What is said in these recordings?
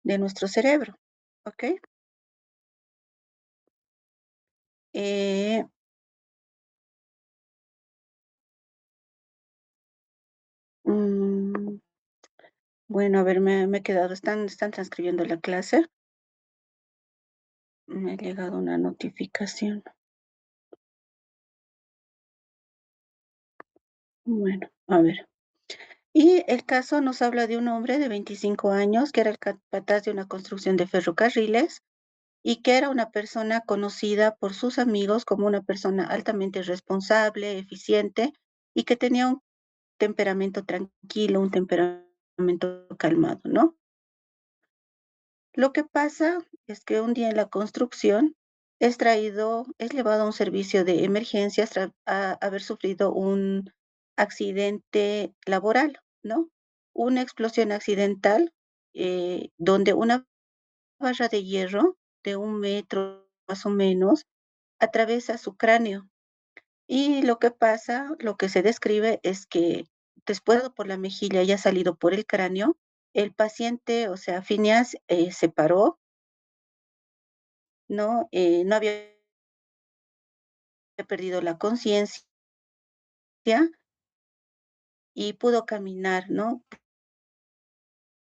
de nuestro cerebro, ¿ok? Eh, mm, bueno, a ver, me he quedado, están transcribiendo la clase. Me ha llegado una notificación. Bueno, a ver. Y el caso nos habla de un hombre de 25 años que era el capataz de una construcción de ferrocarriles y que era una persona conocida por sus amigos como una persona altamente responsable, eficiente y que tenía un temperamento tranquilo, un temperamento calmado, ¿no? Lo que pasa es que un día en la construcción es llevado a un servicio de emergencias tras haber sufrido un accidente laboral, ¿no? Una explosión accidental donde una barra de hierro de 1 metro más o menos atraviesa su cráneo. Y lo que pasa, lo que se describe es que después por la mejilla y ha salido por el cráneo, el paciente, o sea, Phineas, se paró, ¿no? No había perdido la conciencia y pudo caminar, ¿no?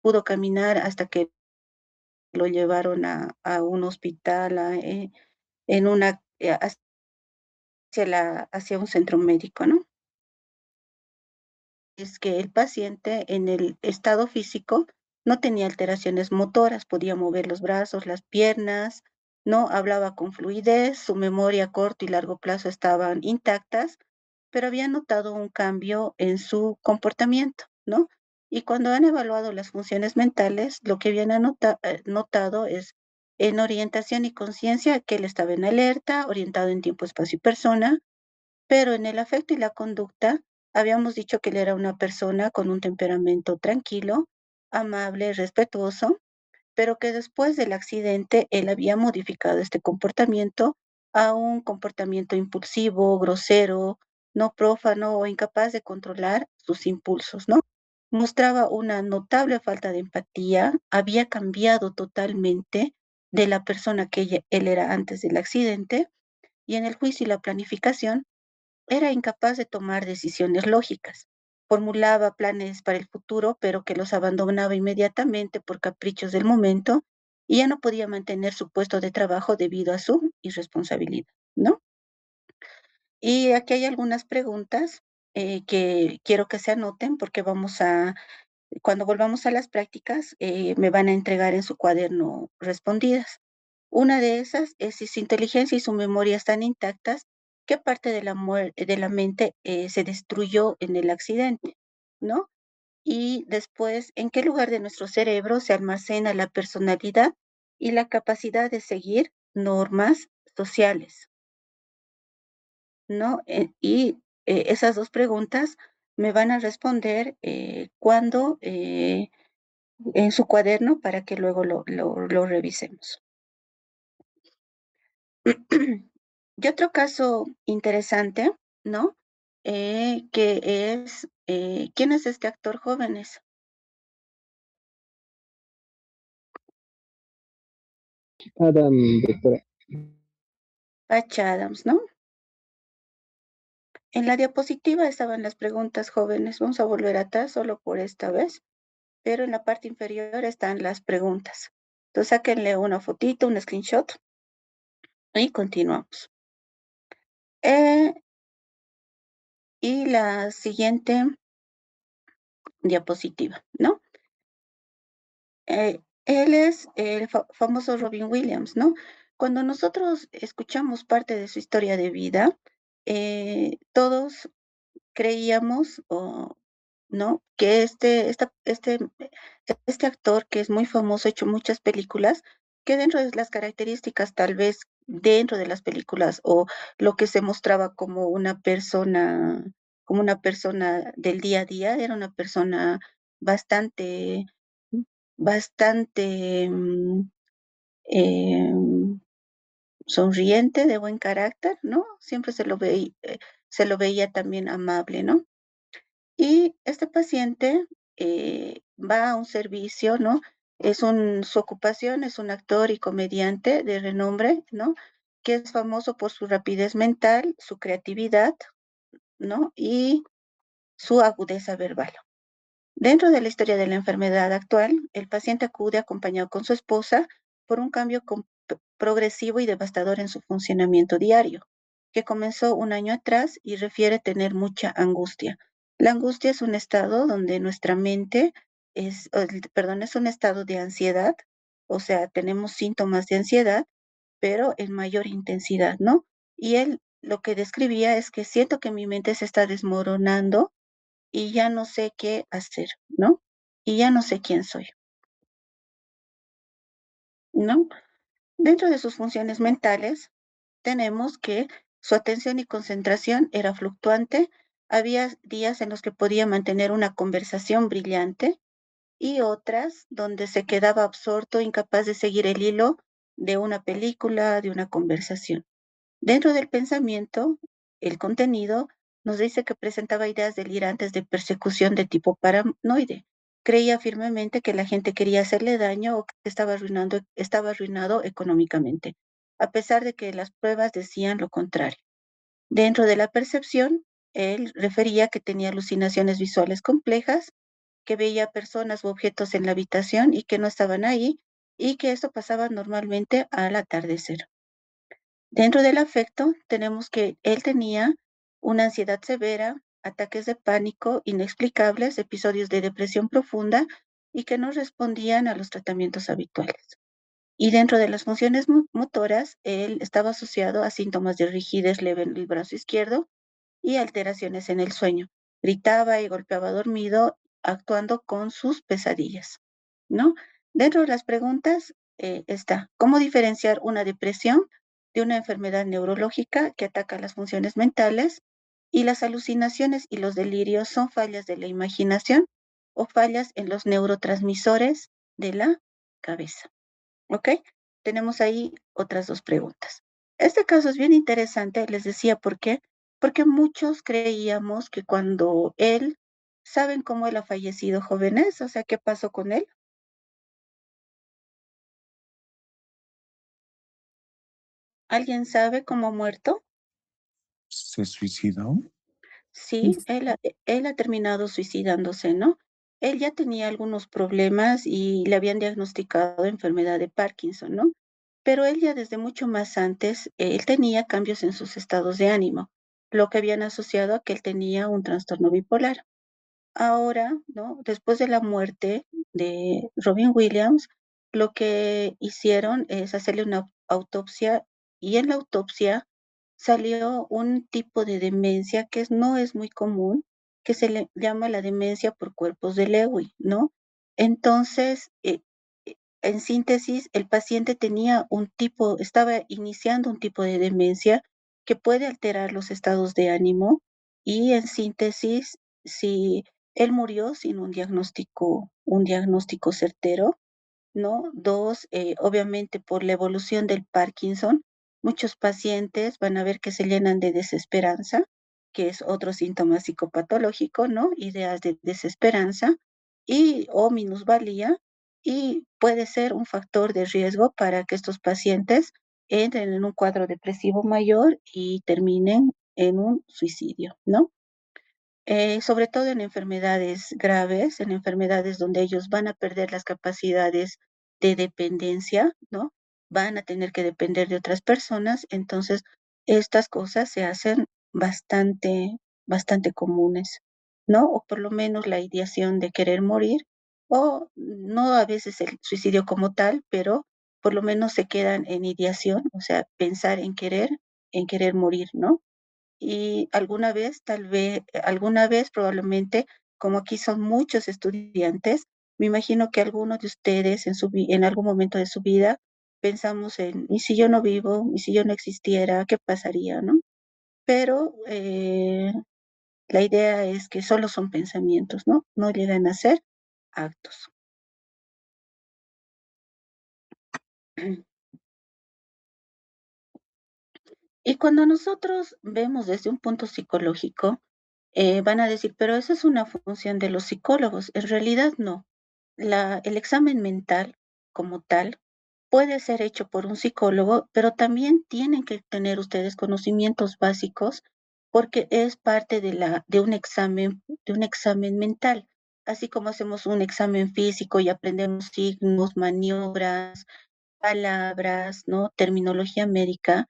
Pudo caminar hasta que lo llevaron a un hospital, en una, hacia un centro médico, ¿no? Es que el paciente en el estado físico no tenía alteraciones motoras, podía mover los brazos, las piernas, no hablaba con fluidez, su memoria a corto y largo plazo estaban intactas, pero había notado un cambio en su comportamiento, ¿no? Y cuando han evaluado las funciones mentales, lo que habían notado es en orientación y conciencia que él estaba en alerta, orientado en tiempo, espacio y persona, pero en el afecto y la conducta, habíamos dicho que él era una persona con un temperamento tranquilo, amable, respetuoso, pero que después del accidente él había modificado este comportamiento a un comportamiento impulsivo, grosero, no prófano o incapaz de controlar sus impulsos, ¿no? Mostraba una notable falta de empatía, había cambiado totalmente de la persona que él era antes del accidente, y en el juicio y la planificación era incapaz de tomar decisiones lógicas. Formulaba planes para el futuro, pero que los abandonaba inmediatamente por caprichos del momento y ya no podía mantener su puesto de trabajo debido a su irresponsabilidad, ¿no? Y aquí hay algunas preguntas que quiero que se anoten porque cuando volvamos a las prácticas, me van a entregar en su cuaderno respondidas. Una de esas es si su inteligencia y su memoria están intactas, ¿qué parte de de la mente se destruyó en el accidente? ¿No? Y después, ¿en qué lugar de nuestro cerebro se almacena la personalidad y la capacidad de seguir normas sociales? ¿No? Esas dos preguntas me van a responder cuando en su cuaderno para que luego lo revisemos. Y otro caso interesante, ¿no? Que es, ¿quién es este actor jóvenes? Adam, doctora. Patch Adams, ¿no? En la diapositiva estaban las preguntas jóvenes. Vamos a volver atrás solo por esta vez, pero en la parte inferior están las preguntas. Entonces sáquenle una fotito, un screenshot y continuamos. Eh, y la siguiente diapositiva, ¿no? Él es el famoso Robin Williams, ¿no? Cuando nosotros escuchamos parte de su historia de vida, todos creíamos, ¿no? Que este actor que es muy famoso, ha hecho muchas películas, que dentro de las características, tal vez dentro de las películas o lo que se mostraba como una persona del día a día, era una persona bastante, bastante em, sonriente, de buen carácter, ¿no? Siempre se lo veía también amable, ¿no? Y este paciente va a un servicio, ¿no? Su ocupación es un actor y comediante de renombre, ¿no? Que es famoso por su rapidez mental, su creatividad, ¿no? Y su agudeza verbal. Dentro de la historia de la enfermedad actual, el paciente acude acompañado con su esposa por un cambio progresivo y devastador en su funcionamiento diario, que comenzó un año atrás y refiere tener mucha angustia. La angustia es un estado donde nuestra mente perdón, es un estado de ansiedad, o sea, tenemos síntomas de ansiedad, pero en mayor intensidad, ¿no? Y él lo que describía es que siento que mi mente se está desmoronando y ya no sé qué hacer, ¿no? Y ya no sé quién soy, ¿no? Dentro de sus funciones mentales, tenemos que su atención y concentración era fluctuante. Había días en los que podía mantener una conversación brillante y otras donde se quedaba absorto, incapaz de seguir el hilo de una película, de una conversación. Dentro del pensamiento, el contenido nos dice que presentaba ideas delirantes de persecución de tipo paranoide. Creía firmemente que la gente quería hacerle daño o que estaba arruinado económicamente, a pesar de que las pruebas decían lo contrario. Dentro de la percepción, él refería que tenía alucinaciones visuales complejas, que veía personas u objetos en la habitación y que no estaban ahí, y que esto pasaba normalmente al atardecer. Dentro del afecto, tenemos que él tenía una ansiedad severa, ataques de pánico inexplicables, episodios de depresión profunda y que no respondían a los tratamientos habituales. Y dentro de las funciones motoras, él estaba asociado a síntomas de rigidez leve en el brazo izquierdo y alteraciones en el sueño. Gritaba y golpeaba dormido, actuando con sus pesadillas, ¿no? Dentro de las preguntas está, ¿cómo diferenciar una depresión de una enfermedad neurológica que ataca las funciones mentales? Y las alucinaciones y los delirios son fallas de la imaginación o fallas en los neurotransmisores de la cabeza. ¿Ok? Tenemos ahí otras dos preguntas. Este caso es bien interesante, les decía por qué, porque muchos creíamos que cuando él, ¿saben cómo él ha fallecido, jóvenes? O sea, ¿qué pasó con él? ¿Alguien sabe cómo ha muerto? ¿Se suicidó? Sí, él ha terminado suicidándose, ¿no? Él ya tenía algunos problemas y le habían diagnosticado enfermedad de Parkinson, ¿no? Pero él ya desde mucho más antes, él tenía cambios en sus estados de ánimo, lo que habían asociado a que él tenía un trastorno bipolar. Ahora, ¿no? Después de la muerte de Robin Williams, lo que hicieron es hacerle una autopsia y en la autopsia salió un tipo de demencia que no es muy común, que se le llama la demencia por cuerpos de Lewy, ¿no? Entonces, en síntesis, el paciente tenía estaba iniciando un tipo de demencia que puede alterar los estados de ánimo y en síntesis, si él murió sin un diagnóstico certero, ¿no? Dos, obviamente por la evolución del Parkinson, muchos pacientes van a ver que se llenan de desesperanza, que es otro síntoma psicopatológico, ¿no? Ideas de desesperanza y o minusvalía y puede ser un factor de riesgo para que estos pacientes entren en un cuadro depresivo mayor y terminen en un suicidio, ¿no? Sobre todo en enfermedades graves, en enfermedades donde ellos van a perder las capacidades de dependencia, ¿no? Van a tener que depender de otras personas, entonces estas cosas se hacen bastante comunes, ¿no? O por lo menos la ideación de querer morir, o no a veces el suicidio como tal, pero por lo menos se quedan en ideación, o sea, pensar en querer morir, ¿no? Y alguna vez probablemente, como aquí son muchos estudiantes, me imagino que algunos de ustedes en algún momento de su vida pensamos en, ¿y si yo no vivo? ¿Y si yo no existiera? ¿Qué pasaría, no? Pero la idea es que solo son pensamientos, ¿no? No llegan a ser actos. Y cuando nosotros vemos desde un punto psicológico, van a decir, pero esa es una función de los psicólogos. En realidad no. el examen mental como tal puede ser hecho por un psicólogo, pero también tienen que tener ustedes conocimientos básicos porque es parte de un examen mental. Así como hacemos un examen físico y aprendemos signos, maniobras, palabras, ¿no? Terminología médica,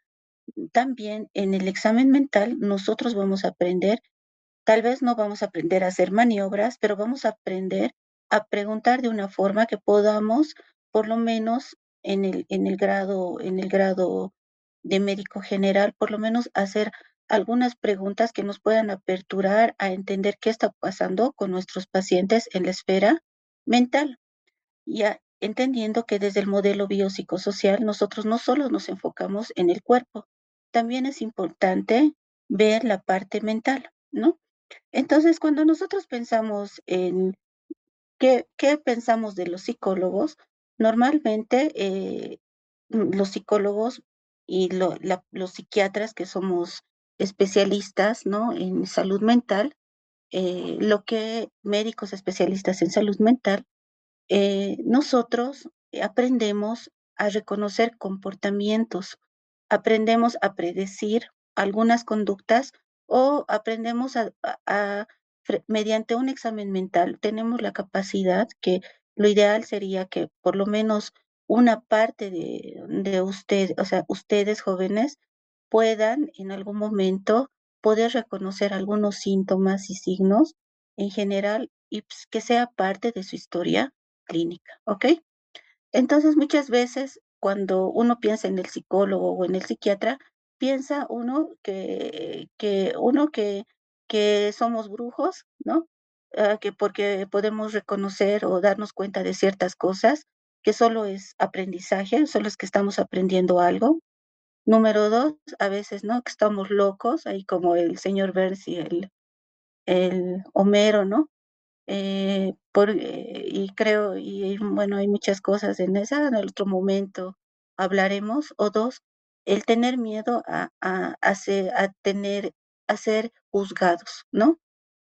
también en el examen mental nosotros vamos a aprender. Tal vez no vamos a aprender a hacer maniobras, pero vamos a aprender a preguntar de una forma que podamos, por lo menos en el grado de médico general, por lo menos hacer algunas preguntas que nos puedan aperturar a entender qué está pasando con nuestros pacientes en la esfera mental, ya entendiendo que desde el modelo biopsicosocial nosotros no solo nos enfocamos en el cuerpo, también es importante ver la parte mental, ¿no? Entonces, cuando nosotros pensamos en qué pensamos de los psicólogos, normalmente los psicólogos y los psiquiatras que somos especialistas, ¿no? En salud mental, lo que médicos especialistas en salud mental, nosotros aprendemos a reconocer comportamientos, aprendemos a predecir algunas conductas o aprendemos mediante un examen mental, tenemos la capacidad que lo ideal sería que por lo menos una parte de usted, o sea, ustedes jóvenes puedan en algún momento poder reconocer algunos síntomas y signos en general y pues, que sea parte de su historia clínica, ¿ok? Entonces, muchas veces cuando uno piensa en el psicólogo o en el psiquiatra, piensa uno que somos brujos, ¿no? Que porque podemos reconocer o darnos cuenta de ciertas cosas, que solo es aprendizaje, solo es que estamos aprendiendo algo. Número dos, a veces, ¿no? Que estamos locos, ahí como el señor Burns y el Homero, ¿no? Y creo, y bueno, hay muchas cosas en esa, en el otro momento hablaremos. O dos, el tener miedo a ser juzgados, ¿no?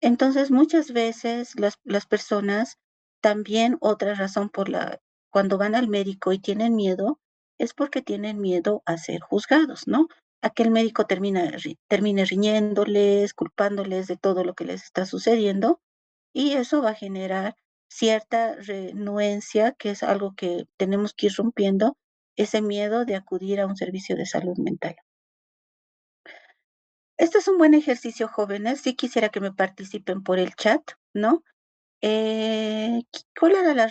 Entonces, muchas veces las personas también otra razón cuando van al médico y tienen miedo, es porque tienen miedo a ser juzgados, ¿no? A que el médico termine riñéndoles, culpándoles de todo lo que les está sucediendo, y eso va a generar cierta renuencia, que es algo que tenemos que ir rompiendo, ese miedo de acudir a un servicio de salud mental. Este es un buen ejercicio, jóvenes. Sí quisiera que me participen por el chat, ¿no? ¿Cuál era la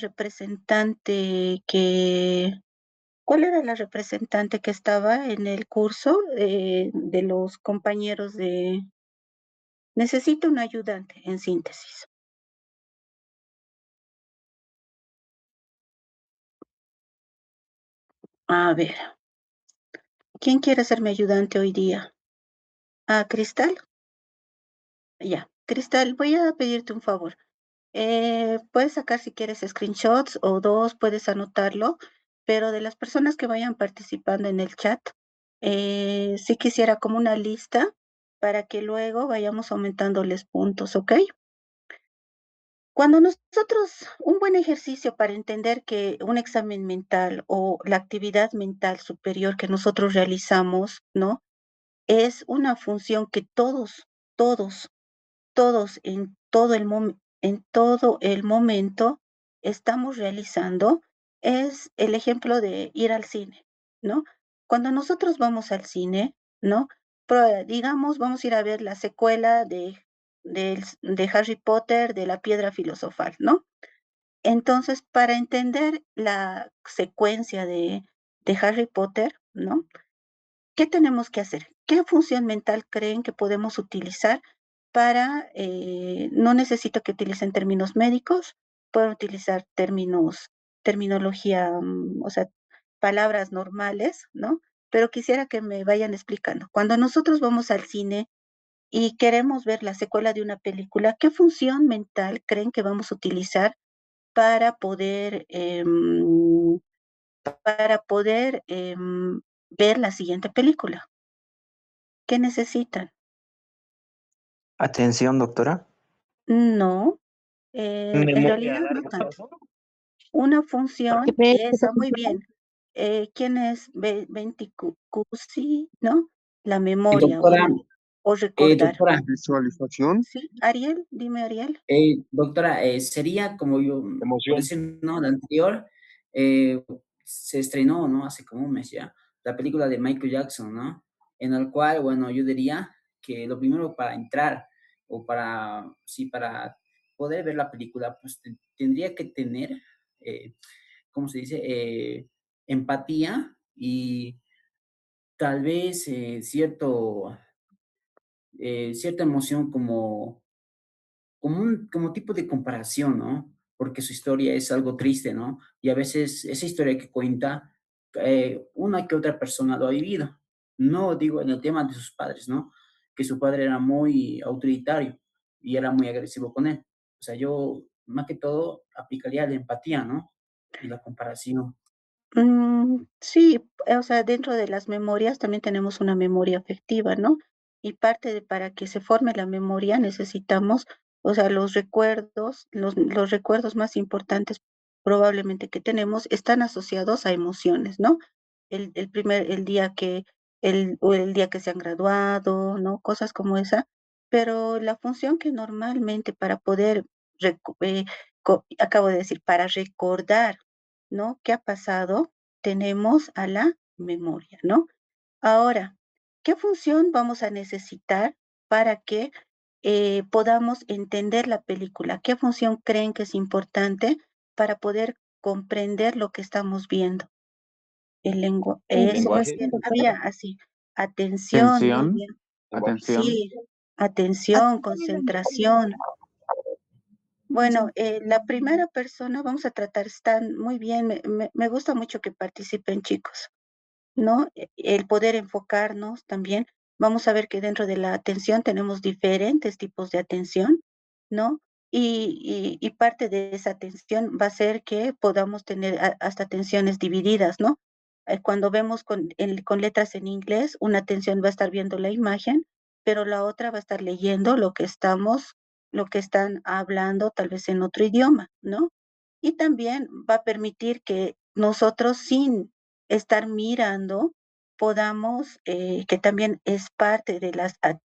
cuál era la representante que estaba en el curso de los compañeros de... Necesito un ayudante, en síntesis. A ver, ¿quién quiere ser mi ayudante hoy día? ¿A Cristal? Ya. Cristal, voy a pedirte un favor. Puedes sacar si quieres screenshots o dos, puedes anotarlo, pero de las personas que vayan participando en el chat, sí quisiera como una lista para que luego vayamos aumentándoles puntos, ¿ok? Cuando nosotros, un buen ejercicio para entender que un examen mental o la actividad mental superior que nosotros realizamos, ¿no? Es una función que todos, todos en todo el momento estamos realizando, es el ejemplo de ir al cine, ¿no? Cuando nosotros vamos al cine, ¿no? Digamos, vamos a ir a ver la secuela de Harry Potter, de la Piedra Filosofal, ¿no? Entonces, para entender la secuencia de Harry Potter, ¿no? ¿Qué tenemos que hacer? ¿Qué función mental creen que podemos utilizar no necesito que utilicen términos médicos, pueden utilizar terminología, o sea, palabras normales, ¿no? Pero quisiera que me vayan explicando. Cuando nosotros vamos al cine y queremos ver la secuela de una película, ¿qué función mental creen que vamos a utilizar para poder ver la siguiente película? ¿Qué necesitan? Atención, doctora. No, en Memoria a realidad no largo tanto. plazo. Una Qué función pe- qué esa, muy película. bien. ¿Quién es Venticusi, no? La memoria Doctora, o recordar. doctora, Visualización, Sí, Ariel, dime Ariel. doctora, sería como yo, por emoción. decir, ¿no? La anterior, se estrenó, ¿no? Hace como un mes ya, la película de Michael Jackson, ¿no? En el cual, bueno, yo diría que lo primero para entrar o para, sí, para poder ver la película, pues tendría que tener, ¿cómo se dice? Empatía y tal vez cierta emoción como tipo de comparación, ¿no? Porque su historia es algo triste, ¿no? Y a veces esa historia que cuenta, una que otra persona lo ha vivido. No digo en el tema de sus padres, ¿no? Que su padre era muy autoritario y era muy agresivo con él. O sea, yo más que todo aplicaría la empatía, ¿no? Y la comparación. Sí, o sea, dentro de las memorias también tenemos una memoria afectiva, ¿no? Y parte de para que se forme la memoria necesitamos, o sea, los recuerdos más importantes probablemente que tenemos están asociados a emociones, ¿no? El día o el día que se han graduado, ¿no? Cosas como esa. Pero la función que normalmente para poder, acabo de decir, para recordar, ¿no? ¿Qué ha pasado? Tenemos a la memoria, ¿no? Ahora, ¿qué función vamos a necesitar para que podamos entender la película? ¿Qué función creen que es importante para poder comprender lo que estamos viendo? Eso más Lenguaje, bien Doctora. había así, atención, muy tensión, bien. atención, Sí, atención, concentración. Bueno, la primera persona, vamos a tratar, están muy bien, me gusta mucho que participen chicos. ¿No? El poder enfocarnos también. Vamos a ver que dentro de la atención tenemos diferentes tipos de atención, ¿no? Y parte de esa atención va a ser que podamos tener hasta atenciones divididas, ¿no? Cuando vemos con letras en inglés, una atención va a estar viendo la imagen, pero la otra va a estar leyendo lo que están hablando tal vez en otro idioma, ¿no? Y también va a permitir que nosotros sin estar mirando, podamos, que también es parte de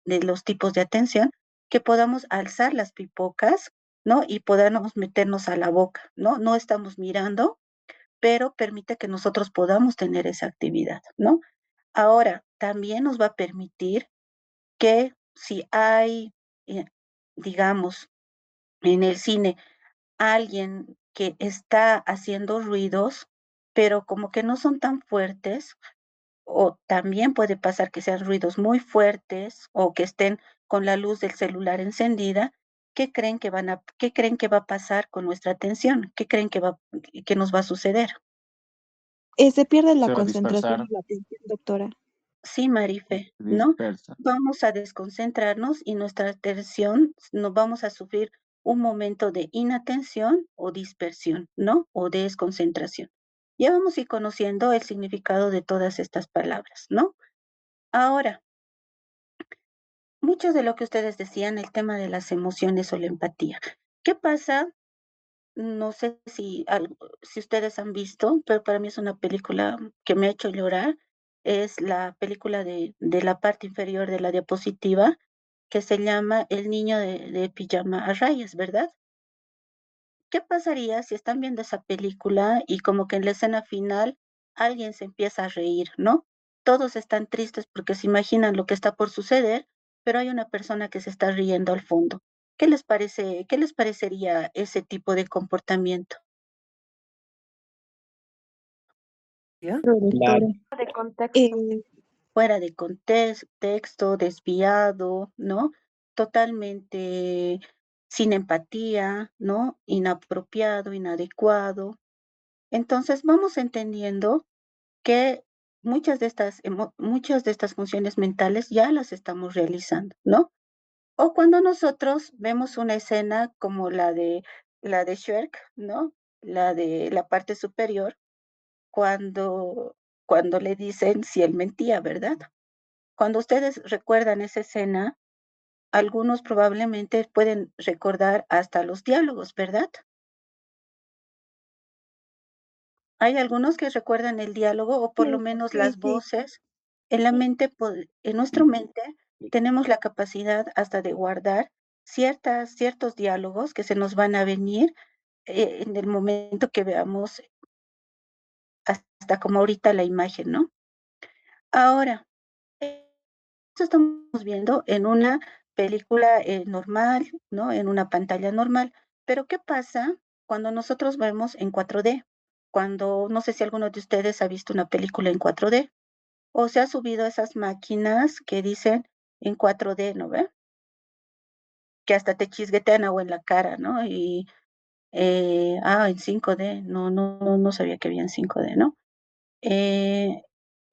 de los tipos de atención, que podamos alzar las pipocas, ¿no? Y podamos meternos a la boca, ¿no? No estamos mirando, pero permite que nosotros podamos tener esa actividad, ¿no? Ahora, también nos va a permitir que si hay, eh, digamos, en el cine, alguien que está haciendo ruidos, pero como que no son tan fuertes, o también puede pasar que sean ruidos muy fuertes o que estén con la luz del celular encendida. ¿Qué creen que va a pasar con nuestra atención? ¿Qué creen que nos va a suceder? Se pierde la se va a concentración dispersar, y la atención, doctora. Sí, Marife, se ¿no? dispersa. Vamos a desconcentrarnos y nuestra atención nos vamos a sufrir un momento de inatención o dispersión, ¿no? O desconcentración. Ya vamos a ir conociendo el significado de todas estas palabras, ¿no? Ahora, mucho de lo que ustedes decían, el tema de las emociones o la empatía. ¿Qué pasa? No sé si ustedes han visto, pero para mí es una película que me ha hecho llorar. Es la película de la parte inferior de la diapositiva que se llama El niño de pijama a rayas, ¿verdad? ¿Qué pasaría si están viendo esa película y como que en la escena final alguien se empieza a reír, ¿no? Todos están tristes porque se imaginan lo que está por suceder, pero hay una persona que se está riendo al fondo. ¿Qué les parece, qué les parecería ese tipo de comportamiento? Claro, Claro, doctora. De contexto. Eh, Fuera de contexto, desviado, ¿no? Totalmente sin empatía, ¿no? Inapropiado, inadecuado. Entonces vamos entendiendo que muchas de estas funciones mentales ya las estamos realizando, ¿no? O cuando nosotros vemos una escena como la de Shrek, ¿no? La de la parte superior, cuando, cuando le dicen si él mentía, ¿verdad? Cuando ustedes recuerdan esa escena, algunos probablemente pueden recordar hasta los diálogos, ¿verdad? Hay algunos que recuerdan el diálogo o por lo menos Sí, las sí. voces. En la mente, en nuestra mente, tenemos la capacidad hasta de guardar ciertos diálogos que se nos van a venir en el momento que veamos hasta como ahorita la imagen, ¿no? Ahora, esto estamos viendo en una película normal, ¿no? En una pantalla normal. Pero ¿qué pasa cuando nosotros vemos en 4D? Cuando, no sé si alguno de ustedes ha visto una película en 4D o se ha subido a esas máquinas que dicen en 4D, ¿no ve? Que hasta te chisguetean agua en la cara, ¿no? Y, en 5D, no sabía que había en 5D, ¿no? Eh,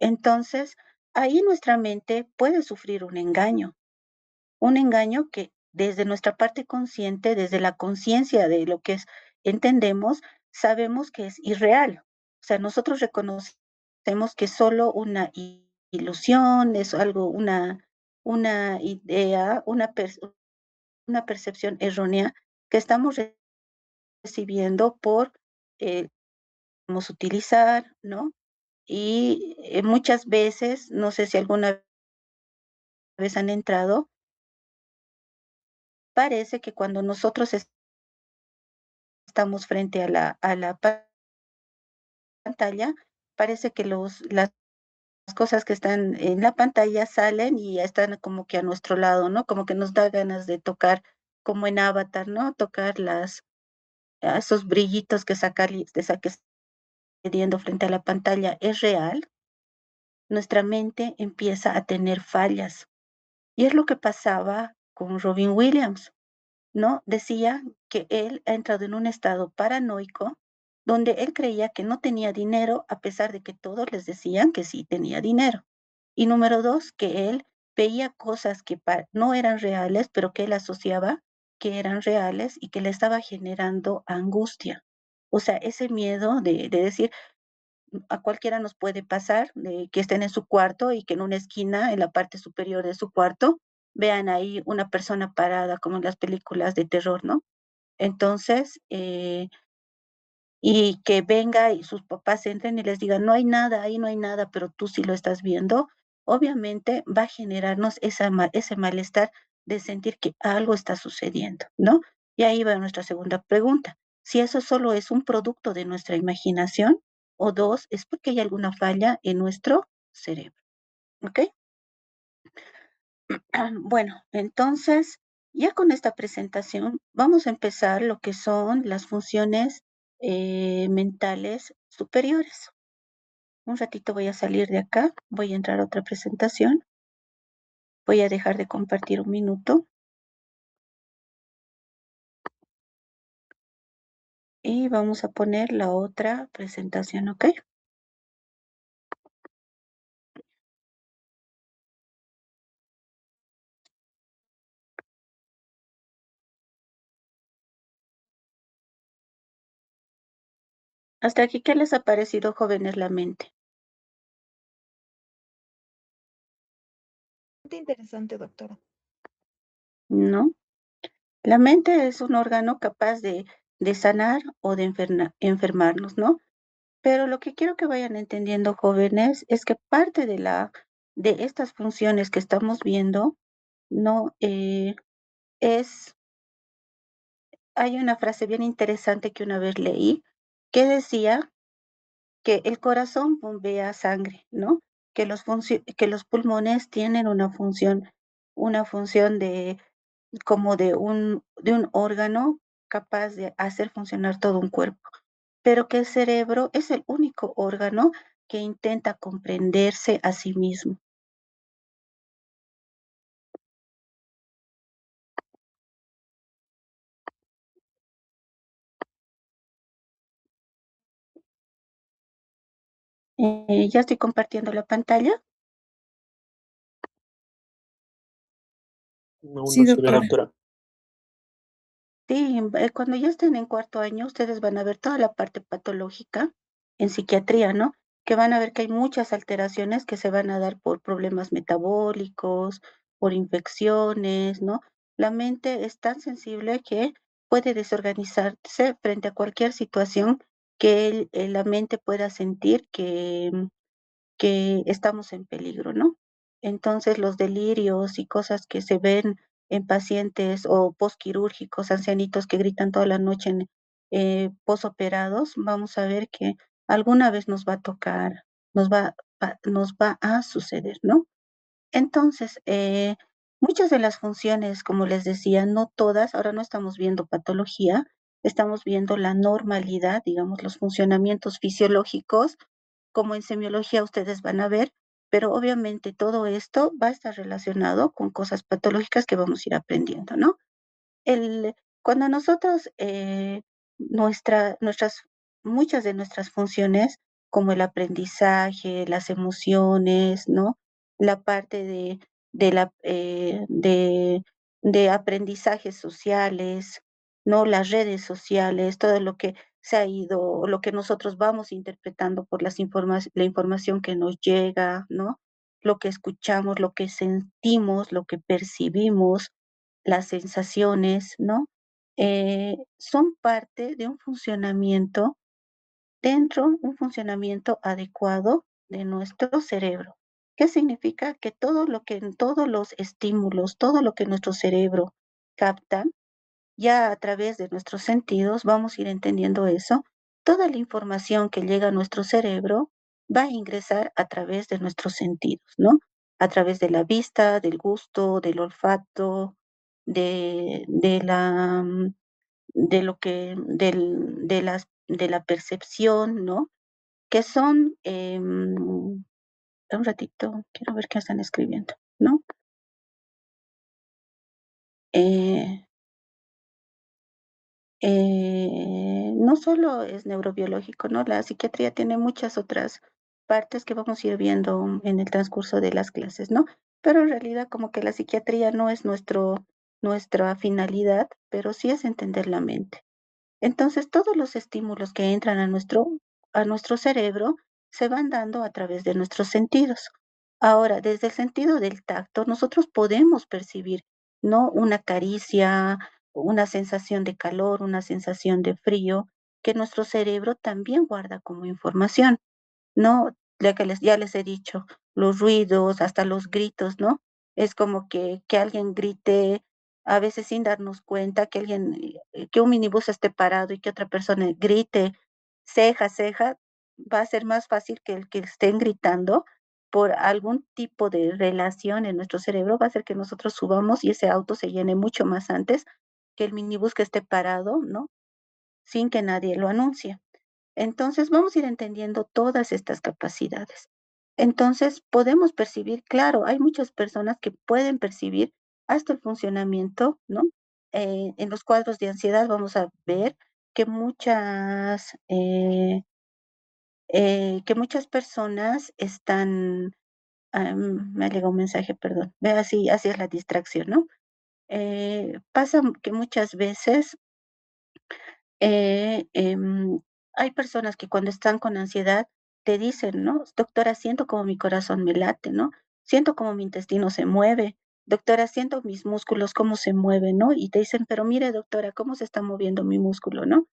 entonces, ahí nuestra mente puede sufrir un engaño que desde nuestra parte consciente, desde la conciencia de lo que es, entendemos, sabemos que es irreal. O sea, nosotros reconocemos que es solo una ilusión, es algo, una idea, una percepción errónea que estamos recibiendo por, vamos a utilizar, ¿no? Y muchas veces, no sé si alguna vez han entrado, parece que cuando nosotros estamos frente a la pantalla, parece que las cosas que están en la pantalla salen y ya están como que a nuestro lado, ¿no? Como que nos da ganas de tocar, como en Avatar, ¿no? Tocar esos brillitos que que está sucediendo frente a la pantalla. Es real, nuestra mente empieza a tener fallas. Y es lo que pasaba con Robin Williams. ¿No? Decía que él ha entrado en un estado paranoico donde él creía que no tenía dinero a pesar de que todos les decían que sí tenía dinero. Y número dos, que él veía cosas que no eran reales, pero que él asociaba que eran reales y que le estaba generando angustia. O sea, ese miedo de decir, a cualquiera nos puede pasar, de que estén en su cuarto y que en una esquina, en la parte superior de su cuarto, vean ahí una persona parada, como en las películas de terror, ¿no? Entonces, y que venga y sus papás entren y les digan, no hay nada, ahí no hay nada, pero tú sí lo estás viendo, obviamente va a generarnos ese malestar de sentir que algo está sucediendo, ¿no? Y ahí va nuestra segunda pregunta. Si eso solo es un producto de nuestra imaginación, o dos, es porque hay alguna falla en nuestro cerebro, ¿ok? Bueno, entonces, ya con esta presentación, vamos a empezar lo que son las funciones mentales superiores. Un ratito voy a salir de acá, voy a entrar a otra presentación, voy a dejar de compartir un minuto y vamos a poner la otra presentación, ¿ok? Hasta aquí, ¿qué les ha parecido, jóvenes, la mente? Bastante interesante, doctora. ¿No? La mente es un órgano capaz de sanar o de enfermarnos, ¿no? Pero lo que quiero que vayan entendiendo, jóvenes, es que parte de estas funciones que estamos viendo, no es, hay una frase bien interesante que una vez leí que decía que el corazón bombea sangre, ¿no? Que los pulmones tienen una función de como de un órgano capaz de hacer funcionar todo un cuerpo, pero que el cerebro es el único órgano que intenta comprenderse a sí mismo. Ya estoy compartiendo la pantalla. Aún Sí, no se ve, doctora. doctora. Sí, cuando ya estén en cuarto año, ustedes van a ver toda la parte patológica en psiquiatría, ¿no? Que van a ver que hay muchas alteraciones que se van a dar por problemas metabólicos, por infecciones, ¿no? La mente es tan sensible que puede desorganizarse frente a cualquier situación que la mente pueda sentir que estamos en peligro, ¿no? Entonces, los delirios y cosas que se ven en pacientes o posquirúrgicos, ancianitos que gritan toda la noche en posoperados, vamos a ver que alguna vez nos va a tocar, nos va a suceder, ¿no? Entonces, muchas de las funciones, como les decía, no todas, ahora no estamos viendo patología, estamos viendo la normalidad, digamos, los funcionamientos fisiológicos, como en semiología ustedes van a ver, pero obviamente todo esto va a estar relacionado con cosas patológicas que vamos a ir aprendiendo, ¿no? El, cuando nosotros, nuestras, muchas de nuestras funciones, como el aprendizaje, las emociones, ¿no? La parte de, la, de aprendizajes sociales, ¿no? Las redes sociales, todo lo que se ha ido, o lo que nosotros vamos interpretando por la información que nos llega, ¿no? Lo que escuchamos, lo que sentimos, lo que percibimos, las sensaciones, ¿no? Son parte de un funcionamiento adecuado de nuestro cerebro. ¿Qué significa? Que todos los estímulos, todo lo que nuestro cerebro capta, ya a través de nuestros sentidos, vamos a ir entendiendo eso, toda la información que llega a nuestro cerebro va a ingresar a través de nuestros sentidos, ¿no? A través de la vista, del gusto, del olfato, de la, de lo que, de la percepción, ¿no? Que son, un ratito, quiero ver qué están escribiendo, ¿no? Eh, no solo es neurobiológico, ¿no? La psiquiatría tiene muchas otras partes que vamos a ir viendo en el transcurso de las clases, ¿no? Pero en realidad como que la psiquiatría no es nuestra finalidad, pero sí es entender la mente. Entonces, todos los estímulos que entran a nuestro cerebro se van dando a través de nuestros sentidos. Ahora, desde el sentido del tacto, nosotros podemos percibir, ¿no? Una caricia, una sensación de calor, una sensación de frío, que nuestro cerebro también guarda como información. ¿No? Ya les he dicho, los ruidos, hasta los gritos, ¿no? Es como que alguien grite, a veces sin darnos cuenta, que un minibús esté parado y que otra persona grite, ceja, ceja, va a ser más fácil que el que estén gritando por algún tipo de relación en nuestro cerebro, va a hacer que nosotros subamos y ese auto se llene mucho más antes que el minibús que esté parado, ¿no? Sin que nadie lo anuncie. Entonces, vamos a ir entendiendo todas estas capacidades. Entonces, podemos percibir, claro, hay muchas personas que pueden percibir hasta el funcionamiento, ¿no? En los cuadros de ansiedad vamos a ver que que muchas personas están, me ha llegado un mensaje, perdón, ve así es la distracción, ¿no? Pasa que muchas veces eh, em, hay personas que cuando están con ansiedad te dicen, ¿no? Doctora, siento como mi corazón me late, ¿no? Siento como mi intestino se mueve. Doctora, siento mis músculos cómo se mueven, ¿no? Y te dicen, pero mire, doctora, cómo se está moviendo mi músculo, ¿no?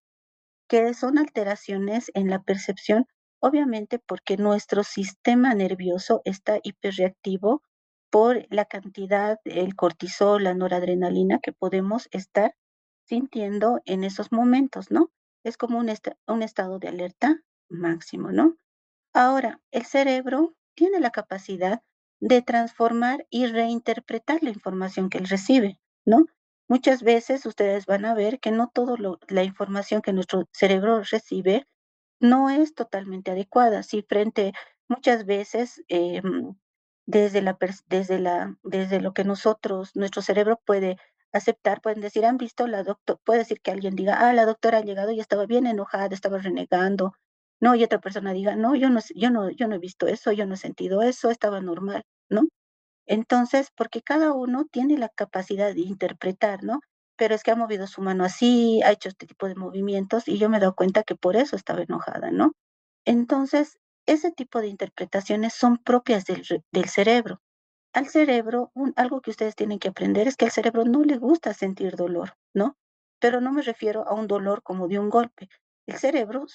Que son alteraciones en la percepción, obviamente porque nuestro sistema nervioso está hiperreactivo por la cantidad, el cortisol, la noradrenalina que podemos estar sintiendo en esos momentos, ¿no? Es como un estado de alerta máximo, ¿no? Ahora, el cerebro tiene la capacidad de transformar y reinterpretar la información que él recibe, ¿no? Muchas veces ustedes van a ver que no toda la información que nuestro cerebro recibe no es totalmente adecuada. Si frente muchas veces desde lo que nuestro cerebro puede aceptar, pueden decir, han visto puede decir que alguien diga, la doctora ha llegado y estaba bien enojada, estaba renegando, no, y otra persona diga, no, yo no he visto eso, yo no he sentido eso, estaba normal, ¿no? Entonces, porque cada uno tiene la capacidad de interpretar, ¿no? Pero es que ha movido su mano así, ha hecho este tipo de movimientos y yo me he dado cuenta que por eso estaba enojada, ¿no? Entonces, ese tipo de interpretaciones son propias del cerebro. Al cerebro, algo que ustedes tienen que aprender es que al cerebro no le gusta sentir dolor, ¿no? Pero no me refiero a un dolor como de un golpe. el cerebro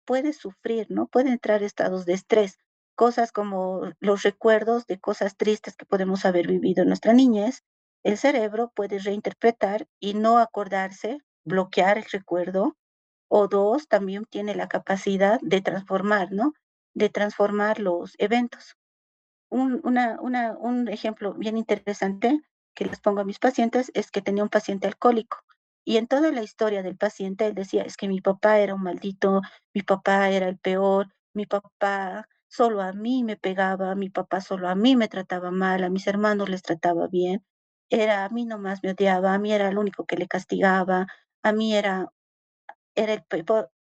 puede sufrir, ¿no? Puede entrar estados de estrés, cosas como los recuerdos de cosas tristes que podemos haber vivido en nuestra niñez. El cerebro puede reinterpretar y no acordarse, bloquear el recuerdo, o dos, también tiene la capacidad de transformar, ¿no? De transformar los eventos. Un ejemplo bien interesante que les pongo a mis pacientes es que tenía un paciente alcohólico y en toda la historia del paciente él decía, es que mi papá era un maldito, mi papá era el peor, mi papá solo a mí me pegaba, mi papá solo a mí me trataba mal, a mis hermanos les trataba bien, era a mí nomás me odiaba, a mí era el único que le castigaba, a mí era el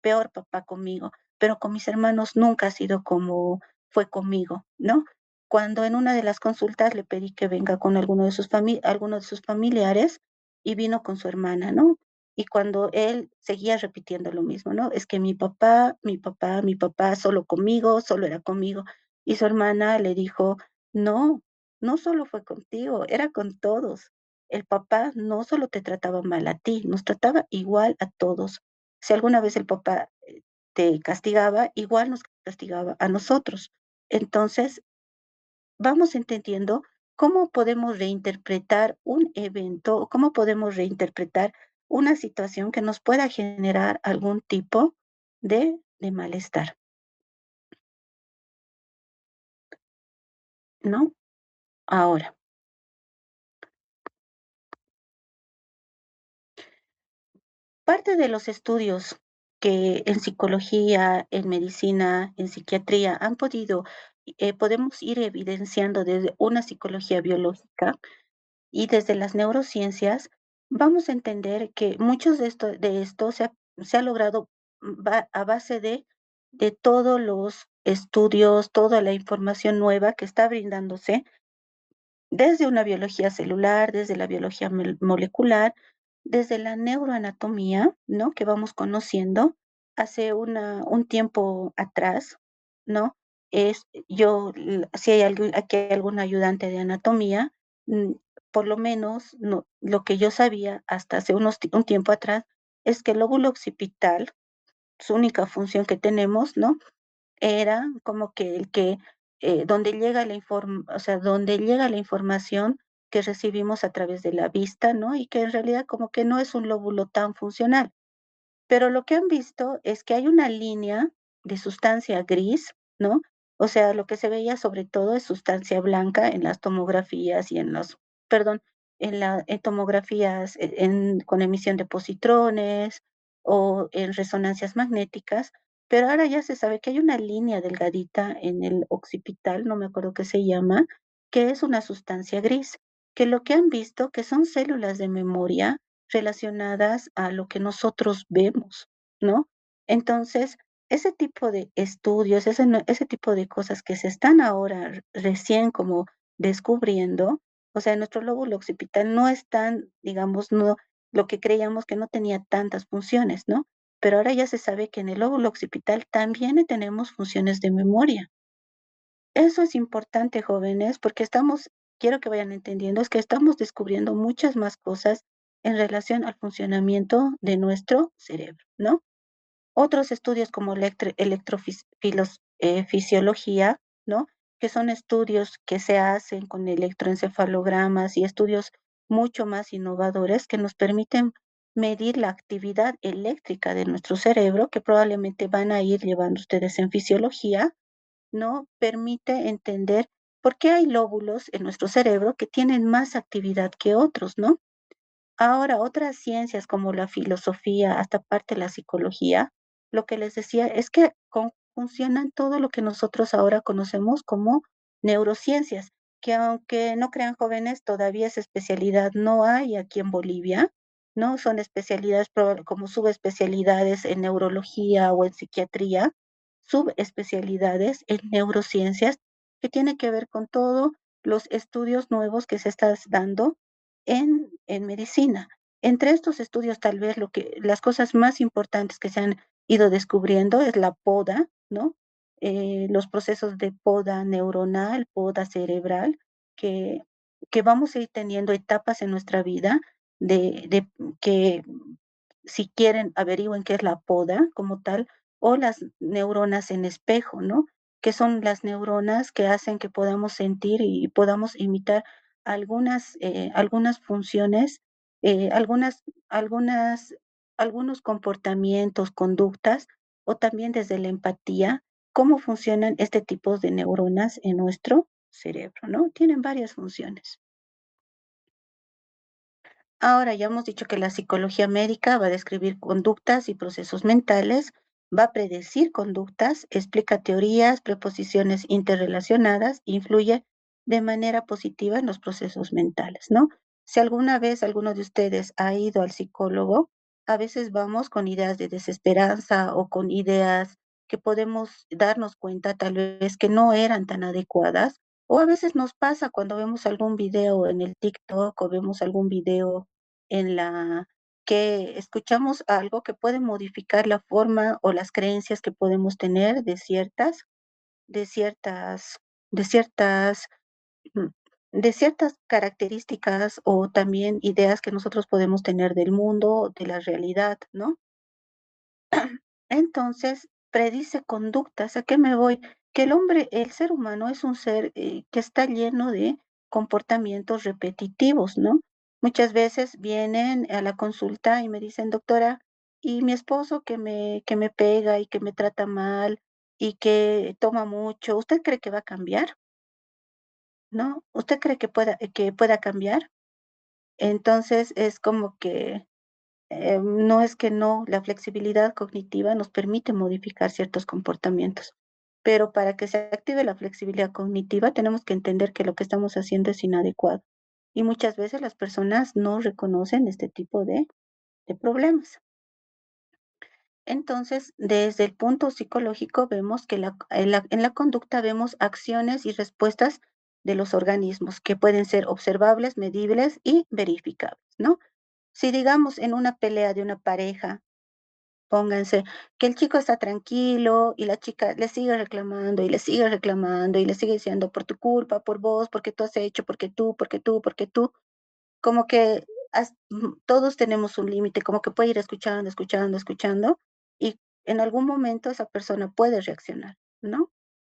peor papá conmigo, pero con mis hermanos nunca ha sido como fue conmigo, ¿no? Cuando en una de las consultas le pedí que venga con alguno de sus familiares y vino con su hermana, ¿no? Y cuando él seguía repitiendo lo mismo, ¿no? Es que mi papá, solo conmigo, solo era conmigo. Y su hermana le dijo, no, no solo fue contigo, era con todos. El papá no solo te trataba mal a ti, nos trataba igual a todos. Si alguna vez el papá te castigaba, igual nos castigaba a nosotros. Entonces, vamos entendiendo cómo podemos reinterpretar un evento o cómo podemos reinterpretar una situación que nos pueda generar algún tipo de malestar, ¿no? Ahora, parte de los estudios que en psicología, en medicina, en psiquiatría podemos ir evidenciando desde una psicología biológica y desde las neurociencias, vamos a entender que muchos de esto se ha logrado a base de todos los estudios, toda la información nueva que está brindándose desde una biología celular, desde la biología molecular, desde la neuroanatomía, ¿no? Que vamos conociendo hace un tiempo atrás, ¿no? Si hay aquí hay algún ayudante de anatomía, mm, por lo menos no, lo que yo sabía hasta hace un tiempo atrás es que el lóbulo occipital, su única función que tenemos, ¿no? Era como que donde llega o sea, donde llega la información que recibimos a través de la vista, ¿no? Y que en realidad como que no es un lóbulo tan funcional. Pero lo que han visto es que hay una línea de sustancia gris, ¿no? O sea, lo que se veía sobre todo es sustancia blanca en las tomografías y perdón, en tomografías con emisión de positrones o en resonancias magnéticas, pero ahora ya se sabe que hay una línea delgadita en el occipital, no me acuerdo qué se llama, que es una sustancia gris, que lo que han visto que son células de memoria relacionadas a lo que nosotros vemos, ¿no? Entonces, ese tipo de estudios, ese tipo de cosas que se están ahora recién como descubriendo, o sea, nuestro lóbulo occipital no es tan, digamos, no, lo que creíamos que no tenía tantas funciones, ¿no? Pero ahora ya se sabe que en el lóbulo occipital también tenemos funciones de memoria. Eso es importante, jóvenes, porque quiero que vayan entendiendo, es que estamos descubriendo muchas más cosas en relación al funcionamiento de nuestro cerebro, ¿no? Otros estudios como electrofisiología, ¿no? Que son estudios que se hacen con electroencefalogramas y estudios mucho más innovadores que nos permiten medir la actividad eléctrica de nuestro cerebro, que probablemente van a ir llevando ustedes en fisiología, ¿no? Permite entender por qué hay lóbulos en nuestro cerebro que tienen más actividad que otros, ¿no? Ahora, otras ciencias como la filosofía, hasta parte la psicología, lo que les decía es que funcionan todo lo que nosotros ahora conocemos como neurociencias, que aunque no crean jóvenes, todavía esa especialidad no hay aquí en Bolivia, ¿no? Son especialidades como subespecialidades en neurología o en psiquiatría, subespecialidades en neurociencias que tiene que ver con todos los estudios nuevos que se están dando en medicina. Entre estos estudios, tal vez las cosas más importantes que se han ido descubriendo es la poda, ¿no? Los procesos de poda neuronal, poda cerebral, que, que vamos a ir teniendo etapas en nuestra vida de que si quieren, averigüen qué es la poda como tal, o las neuronas en espejo, ¿no? Que son las neuronas que hacen que podamos sentir y podamos imitar algunas funciones, algunas, algunos comportamientos, conductas, o también desde la empatía, cómo funcionan este tipo de neuronas en nuestro cerebro, ¿no? Tienen varias funciones. Ahora ya hemos dicho que la psicología médica va a describir conductas y procesos mentales, va a predecir conductas, explica teorías, preposiciones interrelacionadas, influye de manera positiva en los procesos mentales, ¿no? Si alguna vez alguno de ustedes ha ido al psicólogo, a veces vamos con ideas de desesperanza o con ideas que podemos darnos cuenta tal vez que no eran tan adecuadas, o a veces nos pasa cuando vemos algún video en el TikTok o vemos algún video en la que escuchamos algo que puede modificar la forma o las creencias que podemos tener de ciertas, de ciertas, mm, de ciertas características o también ideas que nosotros podemos tener del mundo, de la realidad, ¿no? Entonces, predice conductas. ¿A qué me voy? Que el hombre, el ser humano es un ser que está lleno de comportamientos repetitivos, ¿no? Muchas veces vienen a la consulta y me dicen, doctora, y mi esposo que me pega y que me trata mal y que toma mucho, ¿usted cree que va a cambiar? ¿No? ¿Usted cree que pueda cambiar? Entonces es como que no es que no, la flexibilidad cognitiva nos permite modificar ciertos comportamientos, pero para que se active la flexibilidad cognitiva tenemos que entender que lo que estamos haciendo es inadecuado. Y muchas veces las personas no reconocen este tipo de problemas. Entonces, desde el punto psicológico vemos que en la conducta vemos acciones y respuestas de los organismos que pueden ser observables, medibles y verificables, ¿no? Si digamos en una pelea de una pareja, pónganse, que el chico está tranquilo y la chica le sigue reclamando y le sigue reclamando y le sigue diciendo por tu culpa, por vos, porque tú has hecho, porque tú, porque tú, porque tú, como que todos tenemos un límite, como que puede ir escuchando, escuchando, escuchando y en algún momento esa persona puede reaccionar, ¿no?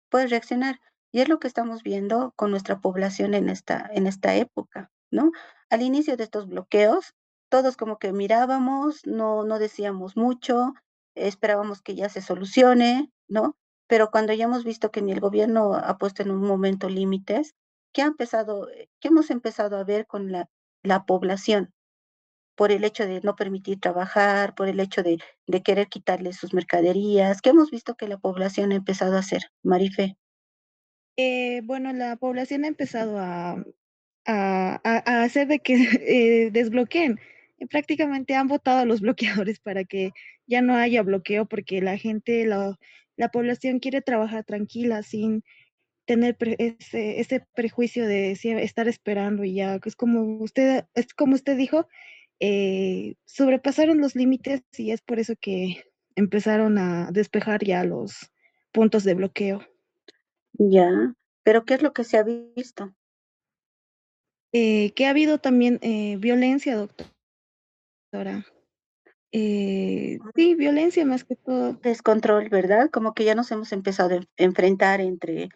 Puede reaccionar. Y es lo que estamos viendo con nuestra población en esta época, ¿no? Al inicio de estos bloqueos, todos como que mirábamos, no decíamos mucho, esperábamos que ya se solucione, ¿no? Pero cuando ya hemos visto que ni el gobierno ha puesto en un momento límites, ¿qué hemos empezado a ver con la población? Por el hecho de no permitir trabajar, por el hecho de querer quitarles sus mercaderías, ¿qué hemos visto que la población ha empezado a hacer, Marife? Bueno, la población ha empezado a hacer de que desbloqueen. Prácticamente han votado a los bloqueadores para que ya no haya bloqueo porque la gente, la población quiere trabajar tranquila sin tener ese prejuicio de estar esperando y ya, es como usted dijo, sobrepasaron los límites y es por eso que empezaron a despejar ya los puntos de bloqueo. Ya, pero ¿qué es lo que se ha visto? Que ha habido también violencia, doctora. Sí, violencia más que todo. Descontrol, ¿verdad? Como que ya nos hemos empezado a enfrentar entre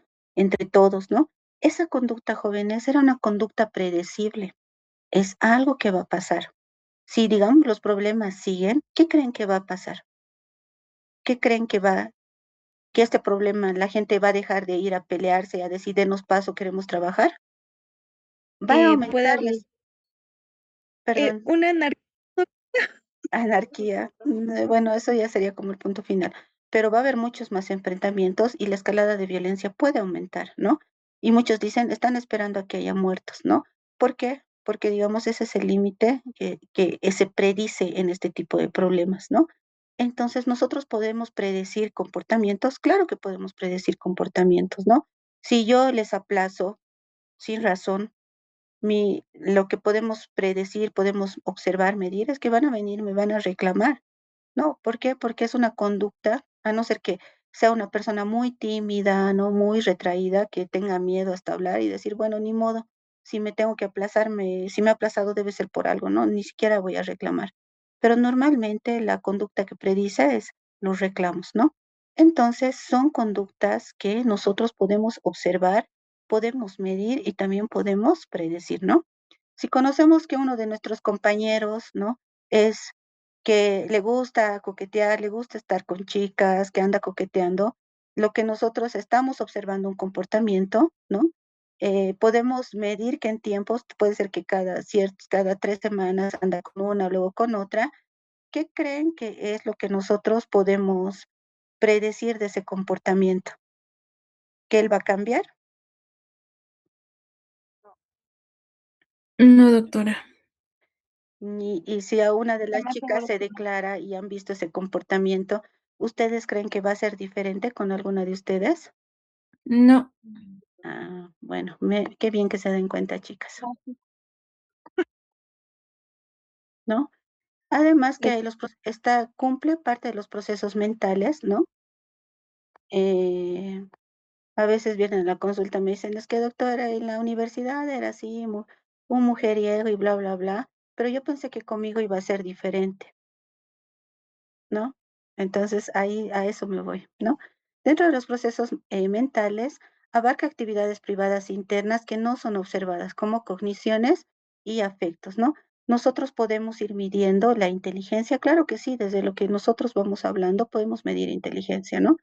todos, ¿no? Esa conducta, jóvenes, era una conducta predecible. Es algo que va a pasar. Si, digamos, los problemas siguen, ¿qué creen que va a pasar? ¿Qué creen que este problema, la gente va a dejar de ir a pelearse, a decir, denos paso, queremos trabajar? Va a Puede aumentar haber perdón, una anarquía. anarquía. Bueno, eso ya sería como el punto final. Pero va a haber muchos más enfrentamientos y la escalada de violencia puede aumentar, ¿no? Y muchos dicen, están esperando a que haya muertos, ¿no? ¿Por qué? Porque, digamos, ese es el límite que se predice en este tipo de problemas, ¿no? Entonces, nosotros podemos predecir comportamientos, claro que podemos predecir comportamientos, ¿no? Si yo les aplazo sin razón, lo que podemos predecir, podemos observar, medir, es que van a venir, me van a reclamar. No, ¿por qué? Porque es una conducta, a no ser que sea una persona muy tímida, no muy retraída, que tenga miedo hasta hablar y decir, bueno, ni modo, si me tengo que aplazarme, si me he aplazado debe ser por algo, ¿no? Ni siquiera voy a reclamar. pero normalmente la conducta que predice es los reclamos, ¿no? Entonces son conductas que nosotros podemos observar, podemos medir y también podemos predecir, ¿no? Si conocemos que uno de nuestros compañeros, ¿no? Es que le gusta coquetear, le gusta estar con chicas, que anda coqueteando, lo que nosotros estamos observando un comportamiento, ¿no? Podemos medir que en tiempos, puede ser que cada 3 semanas anda con una, luego con otra. ¿Qué creen que es lo que nosotros podemos predecir de ese comportamiento? ¿Que él va a cambiar? No, doctora. Y si a una de las Jamás chicas se evoluciona. declara y han visto ese comportamiento, ¿ustedes creen que va a ser diferente con alguna de ustedes? No. Ah, bueno, qué bien que se den cuenta, chicas, ¿no? Además que cumple parte de los procesos mentales, ¿no? Eh, a veces vienen a la consulta, me dicen, es que doctora, en la universidad era así, un mujeriego y bla, bla, bla, pero yo pensé que conmigo iba a ser diferente. ¿No? Entonces ahí a eso me voy, ¿no? Dentro de los procesos mentales, abarca actividades privadas internas que no son observadas, como cogniciones y afectos, ¿no? Nosotros podemos ir midiendo la inteligencia, claro que sí, desde lo que nosotros vamos hablando podemos medir inteligencia, ¿no?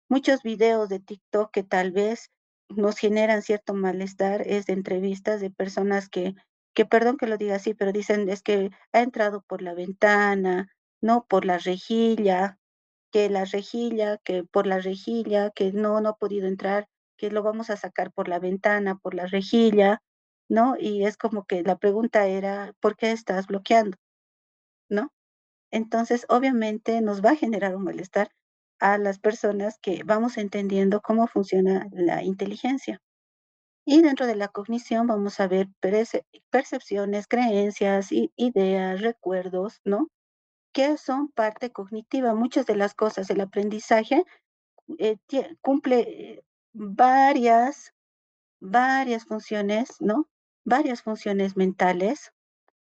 Muchos videos de TikTok que tal vez nos generan cierto malestar es de entrevistas de personas que perdón que lo diga así, pero dicen es que ha entrado por la ventana, no por la rejilla, que por la rejilla, que no ha podido entrar, que lo vamos a sacar por la ventana, por la rejilla, ¿no? Y es como que la pregunta era, ¿por qué estás bloqueando? ¿No? Entonces, obviamente nos va a generar un malestar a las personas que vamos entendiendo cómo funciona la inteligencia. Y dentro de la cognición vamos a ver percepciones, creencias, ideas, recuerdos, ¿no? Que son parte cognitiva. Muchas de las cosas, el aprendizaje cumple varias funciones, ¿no? Varias funciones mentales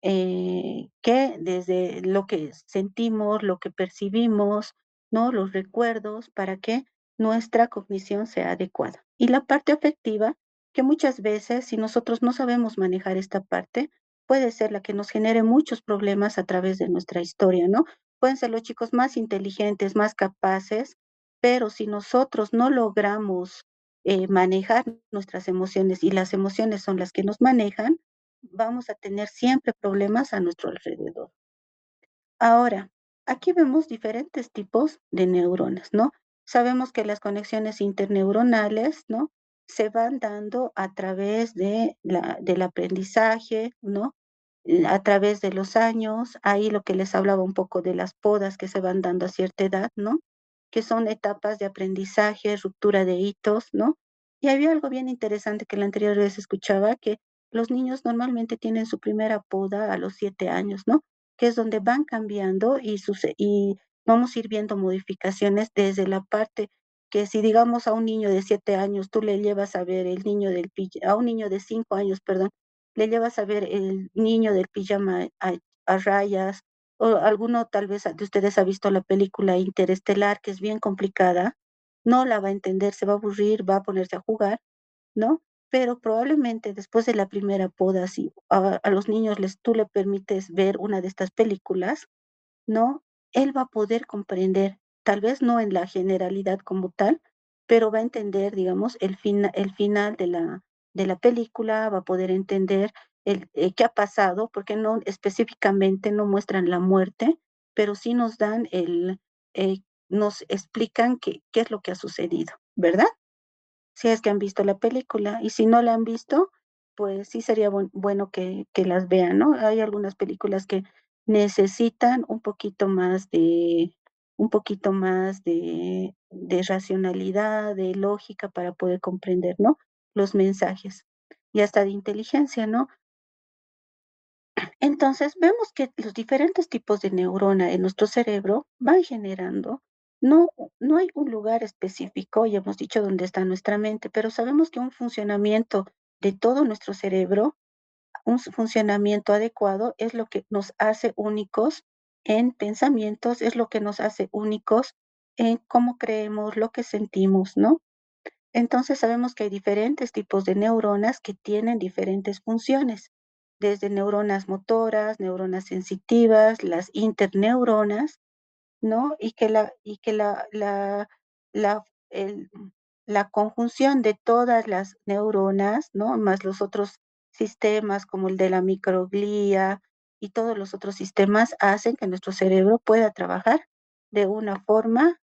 que desde lo que sentimos, lo que percibimos, ¿no? Los recuerdos, para que nuestra cognición sea adecuada. Y la parte afectiva, que muchas veces, si nosotros no sabemos manejar esta parte, puede ser la que nos genere muchos problemas a través de nuestra historia, ¿no? Pueden ser los chicos más inteligentes, más capaces, pero si nosotros no logramos manejar nuestras emociones y las emociones son las que nos manejan, vamos a tener siempre problemas a nuestro alrededor. Ahora, aquí vemos diferentes tipos de neuronas, ¿no? Sabemos que las conexiones interneuronales, ¿no? Se van dando a través del aprendizaje, ¿no? A través de los años, ahí lo que les hablaba un poco de las podas que se van dando a cierta edad, ¿no? Que son etapas de aprendizaje, ruptura de hitos, ¿no? Y había algo bien interesante que la anterior vez escuchaba, que los niños normalmente tienen su primera poda a los 7 años, ¿no? Que es donde van cambiando y vamos a ir viendo modificaciones desde la parte que si digamos a un niño de 7 años, tú le llevas a ver a un niño de 5 años, perdón, le llevas a ver el niño del pijama a rayas, o alguno tal vez de ustedes ha visto la película Interestelar, que es bien complicada, no la va a entender, se va a aburrir, va a ponerse a jugar, ¿no? Pero probablemente después de la primera poda, si a los niños tú le permites ver una de estas películas, ¿no? Él va a poder comprender, tal vez no en la generalidad como tal, pero va a entender, digamos, el final de la película, va a poder entender qué ha pasado, porque no específicamente no muestran la muerte, pero sí nos dan nos explican qué es lo que ha sucedido, ¿verdad? Si es que han visto la película, y si no la han visto, pues sí sería bueno que las vean, ¿no? Hay algunas películas que necesitan un poquito más de racionalidad, de lógica para poder comprender, ¿no? Los mensajes y hasta de inteligencia, ¿no? Entonces, vemos que los diferentes tipos de neurona en nuestro cerebro van generando, no, no hay un lugar específico, ya hemos dicho dónde está nuestra mente, pero sabemos que un funcionamiento de todo nuestro cerebro, un funcionamiento adecuado es lo que nos hace únicos en pensamientos es lo que nos hace únicos en cómo creemos, lo que sentimos, ¿no? Entonces sabemos que hay diferentes tipos de neuronas que tienen diferentes funciones, desde neuronas motoras, neuronas sensitivas, las interneuronas, ¿no? La, el- la conjunción de todas las neuronas, ¿no? Más los otros sistemas como el de la microglía y todos los otros sistemas hacen que nuestro cerebro pueda trabajar de una forma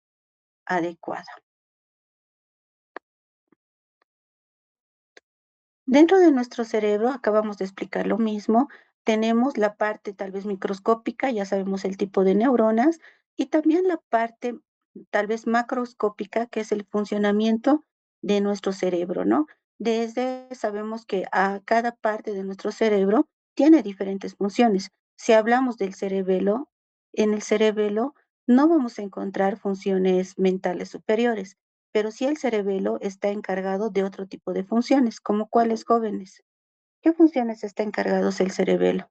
adecuada. Dentro de nuestro cerebro, acabamos de explicar lo mismo, tenemos la parte tal vez microscópica, ya sabemos el tipo de neuronas, y también la parte tal vez macroscópica, que es el funcionamiento de nuestro cerebro, ¿no? Desde sabemos que a cada parte de nuestro cerebro tiene diferentes funciones. Si hablamos del cerebelo, en el cerebelo no vamos a encontrar funciones mentales superiores, pero sí el cerebelo está encargado de otro tipo de funciones, como cuáles jóvenes. ¿Qué funciones está encargado el cerebelo?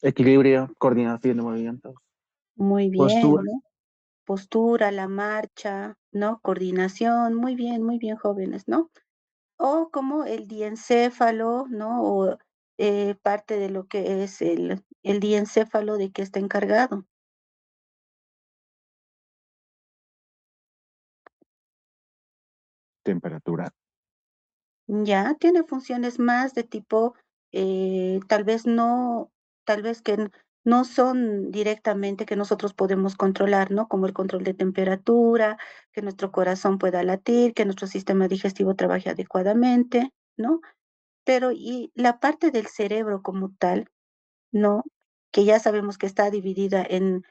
Equilibrio, coordinación de movimientos, Muy bien, postura. ¿no? Postura, la marcha, ¿no? Coordinación, muy bien, jóvenes, ¿no? O como el diencéfalo, ¿no? O parte de lo que es el diencéfalo, ¿de qué está encargado? Temperatura. Ya tiene funciones más de tipo, tal vez no, tal vez que no son directamente que nosotros podemos controlar, ¿no? Como el control de temperatura, que nuestro corazón pueda latir, que nuestro sistema digestivo trabaje adecuadamente, ¿no? Pero y la parte del cerebro como tal, ¿no? Que ya sabemos que está dividida en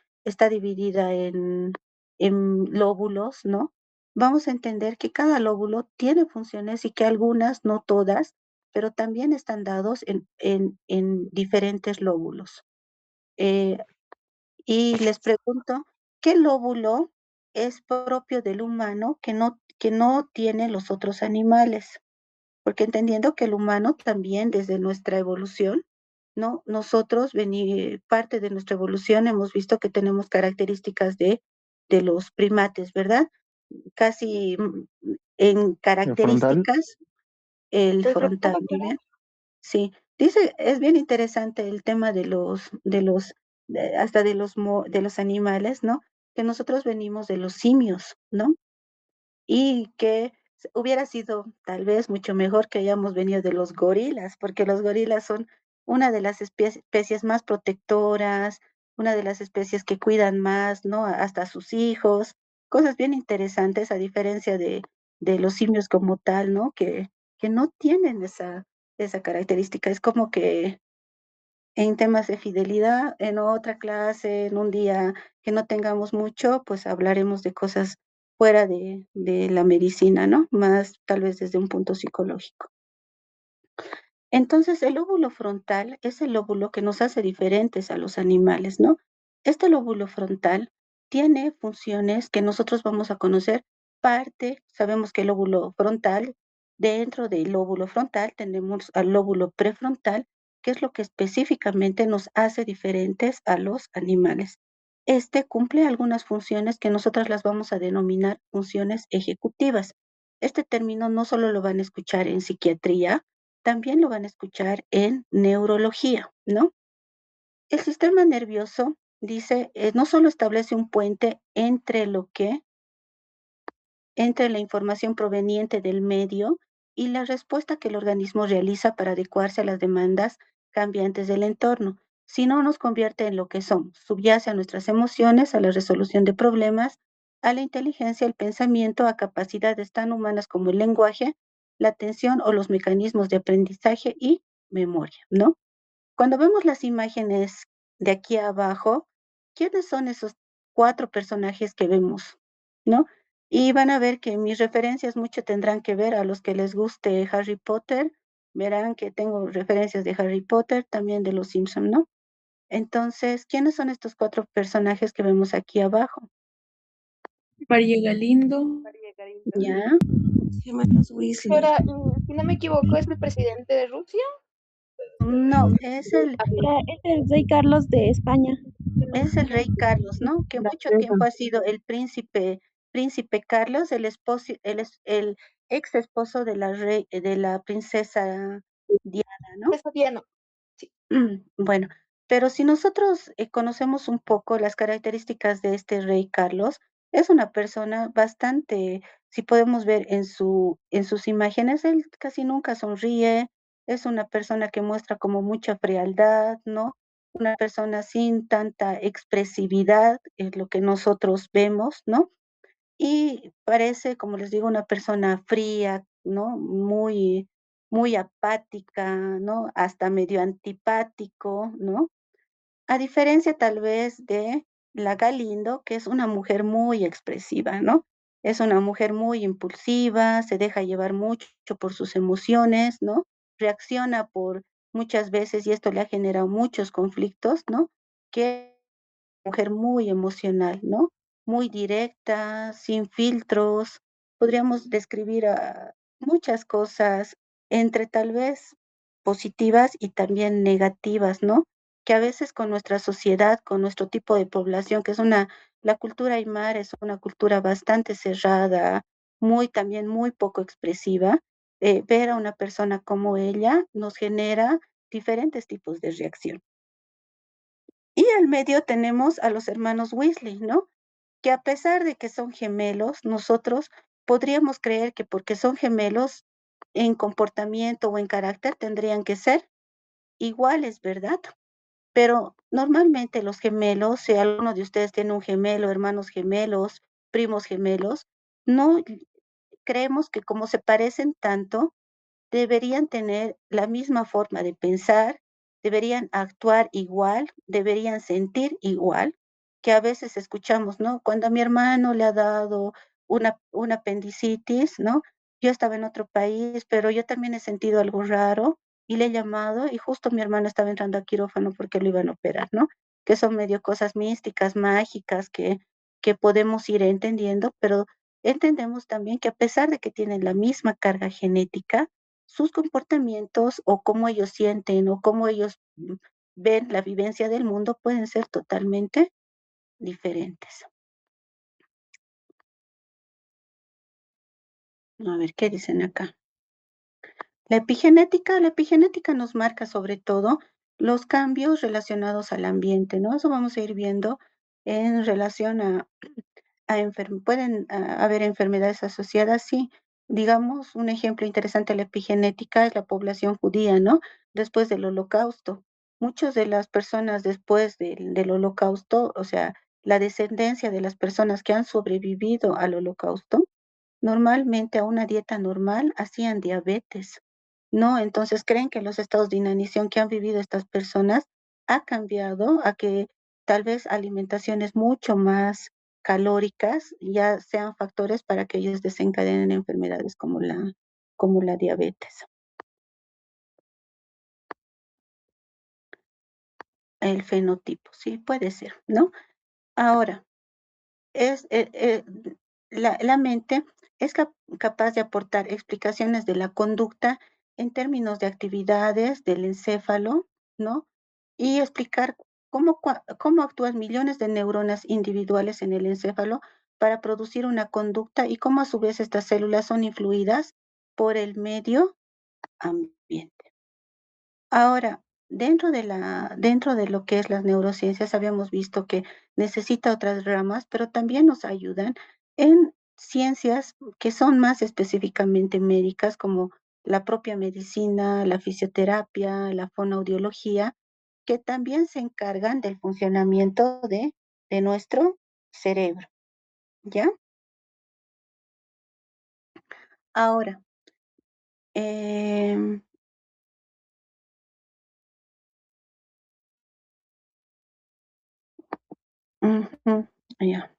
lóbulos, ¿no? Vamos a entender que cada lóbulo tiene funciones y que algunas, no todas, pero también están dados en diferentes lóbulos. Eh, y les pregunto, ¿qué lóbulo es propio del humano que no tienen los otros animales? Porque entendiendo que el humano también desde nuestra evolución, ¿no? Nosotros, parte de nuestra evolución, hemos visto que tenemos características de los primates, ¿verdad? Casi en El frontal. características, el ¿El frontal, frontal? ¿muy bien? Sí, dice, es bien interesante el tema hasta de los animales, ¿no? Que nosotros venimos de los simios, ¿no? Y que hubiera sido tal vez mucho mejor que hayamos venido de los gorilas, porque los gorilas son una de las especies más protectoras, una de las especies que cuidan más, ¿no? Hasta a sus hijos, cosas bien interesantes a diferencia de los simios como tal, ¿no? Que no tienen esa característica. Es como que en temas de fidelidad, en otra clase, en un día que no tengamos mucho, pues hablaremos de cosas fuera de la medicina, ¿no? Más tal vez desde un punto psicológico. Entonces, el lóbulo frontal es el lóbulo que nos hace diferentes a los animales, ¿no? Este lóbulo frontal tiene funciones que nosotros vamos a conocer. Sabemos que el lóbulo frontal, dentro del lóbulo frontal tenemos al lóbulo prefrontal, que es lo que específicamente nos hace diferentes a los animales. Este cumple algunas funciones que nosotras las vamos a denominar funciones ejecutivas. Este término no solo lo van a escuchar en psiquiatría, también lo van a escuchar en neurología, ¿no? El sistema nervioso, dice, no solo establece un puente entre la información proveniente del medio y la respuesta que el organismo realiza para adecuarse a las demandas cambiantes del entorno, sino nos convierte en lo que somos, subyace a nuestras emociones, a la resolución de problemas, a la inteligencia, el pensamiento, a capacidades tan humanas como el lenguaje, la atención o los mecanismos de aprendizaje y memoria, ¿no? Cuando vemos las imágenes de aquí abajo, ¿quiénes son esos cuatro personajes que vemos? ¿No? Y van a ver que mis referencias mucho tendrán que ver a los que les guste Harry Potter, verán que tengo referencias de Harry Potter, también de los Simpson, ¿no? Entonces, ¿quiénes son estos cuatro personajes que vemos aquí abajo? María Galindo, ¿Ya? Gemelos Weasley. Ahora, si no me equivoco, es el presidente de Rusia. No, Es el rey Carlos de España. es el rey Carlos, ¿no? Que mucho tiempo ha sido el príncipe Carlos, el ex esposo de de la princesa Diana, ¿no? Eso bien, sí. Bueno, pero si nosotros conocemos un poco las características de este rey Carlos, es una persona bastante, si podemos ver en sus imágenes, él casi nunca sonríe, es una persona que muestra como mucha frialdad, ¿no? Una persona sin tanta expresividad, es lo que nosotros vemos, ¿no? Y parece, como les digo, una persona fría, ¿no? Muy apática, ¿no? Hasta medio antipático, ¿no? A diferencia tal vez de la Galindo, que es una mujer muy expresiva, ¿no? Es una mujer muy impulsiva, se deja llevar mucho por sus emociones, ¿no? Reacciona por muchas veces y esto le ha generado muchos conflictos, ¿no? Que mujer muy emocional, ¿no? Muy directa, sin filtros. Podríamos describir muchas cosas, entre tal vez positivas y también negativas, ¿no? Que a veces con nuestra sociedad, con nuestro tipo de población, la cultura aymara es una cultura bastante cerrada, también muy poco expresiva. Ver a una persona como ella nos genera diferentes tipos de reacción. Y al medio tenemos a los hermanos Weasley, ¿no? Que a pesar de que son gemelos, nosotros podríamos creer que porque son gemelos en comportamiento o en carácter tendrían que ser iguales, ¿verdad? Pero normalmente los gemelos, si alguno de ustedes tiene un gemelo, hermanos gemelos, primos gemelos, no creemos que como se parecen tanto, deberían tener la misma forma de pensar, deberían actuar igual, deberían sentir igual, que a veces escuchamos, ¿no? Cuando a mi hermano le ha dado una apendicitis, ¿no? Yo estaba en otro país, pero yo también he sentido algo raro y le he llamado y justo mi hermano estaba entrando a quirófano porque lo iban a operar, ¿no? Que son medio cosas místicas, mágicas, que podemos ir entendiendo, pero entendemos también que a pesar de que tienen la misma carga genética, sus comportamientos o cómo ellos sienten o cómo ellos ven la vivencia del mundo pueden ser totalmente diferentes. A ver, ¿qué dicen acá? La epigenética nos marca sobre todo los cambios relacionados al ambiente, ¿no? Eso vamos a ir viendo en relación pueden haber enfermedades asociadas, sí. Digamos, un ejemplo interesante de la epigenética es la población judía, ¿no? Después del Holocausto. Muchas de las personas después del Holocausto, o sea, la descendencia de las personas que han sobrevivido al Holocausto, normalmente a una dieta normal hacían diabetes, ¿no? Entonces creen que los estados de inanición que han vivido estas personas ha cambiado a que tal vez alimentaciones mucho más calóricas ya sean factores para que ellos desencadenen enfermedades como la diabetes. El fenotipo, sí, puede ser, ¿no? Ahora, es, la mente es capaz de aportar explicaciones de la conducta en términos de actividades del encéfalo, ¿no? Y explicar cómo actúan millones de neuronas individuales en el encéfalo para producir una conducta y cómo a su vez estas células son influidas por el medio ambiente. Ahora, dentro de lo que es las neurociencias, habíamos visto que necesita otras ramas, pero también nos ayudan en ciencias que son más específicamente médicas, como la propia medicina, la fisioterapia, la fonoaudiología, que también se encargan del funcionamiento de nuestro cerebro, ¿ya? Ahora, em, ujú, ya.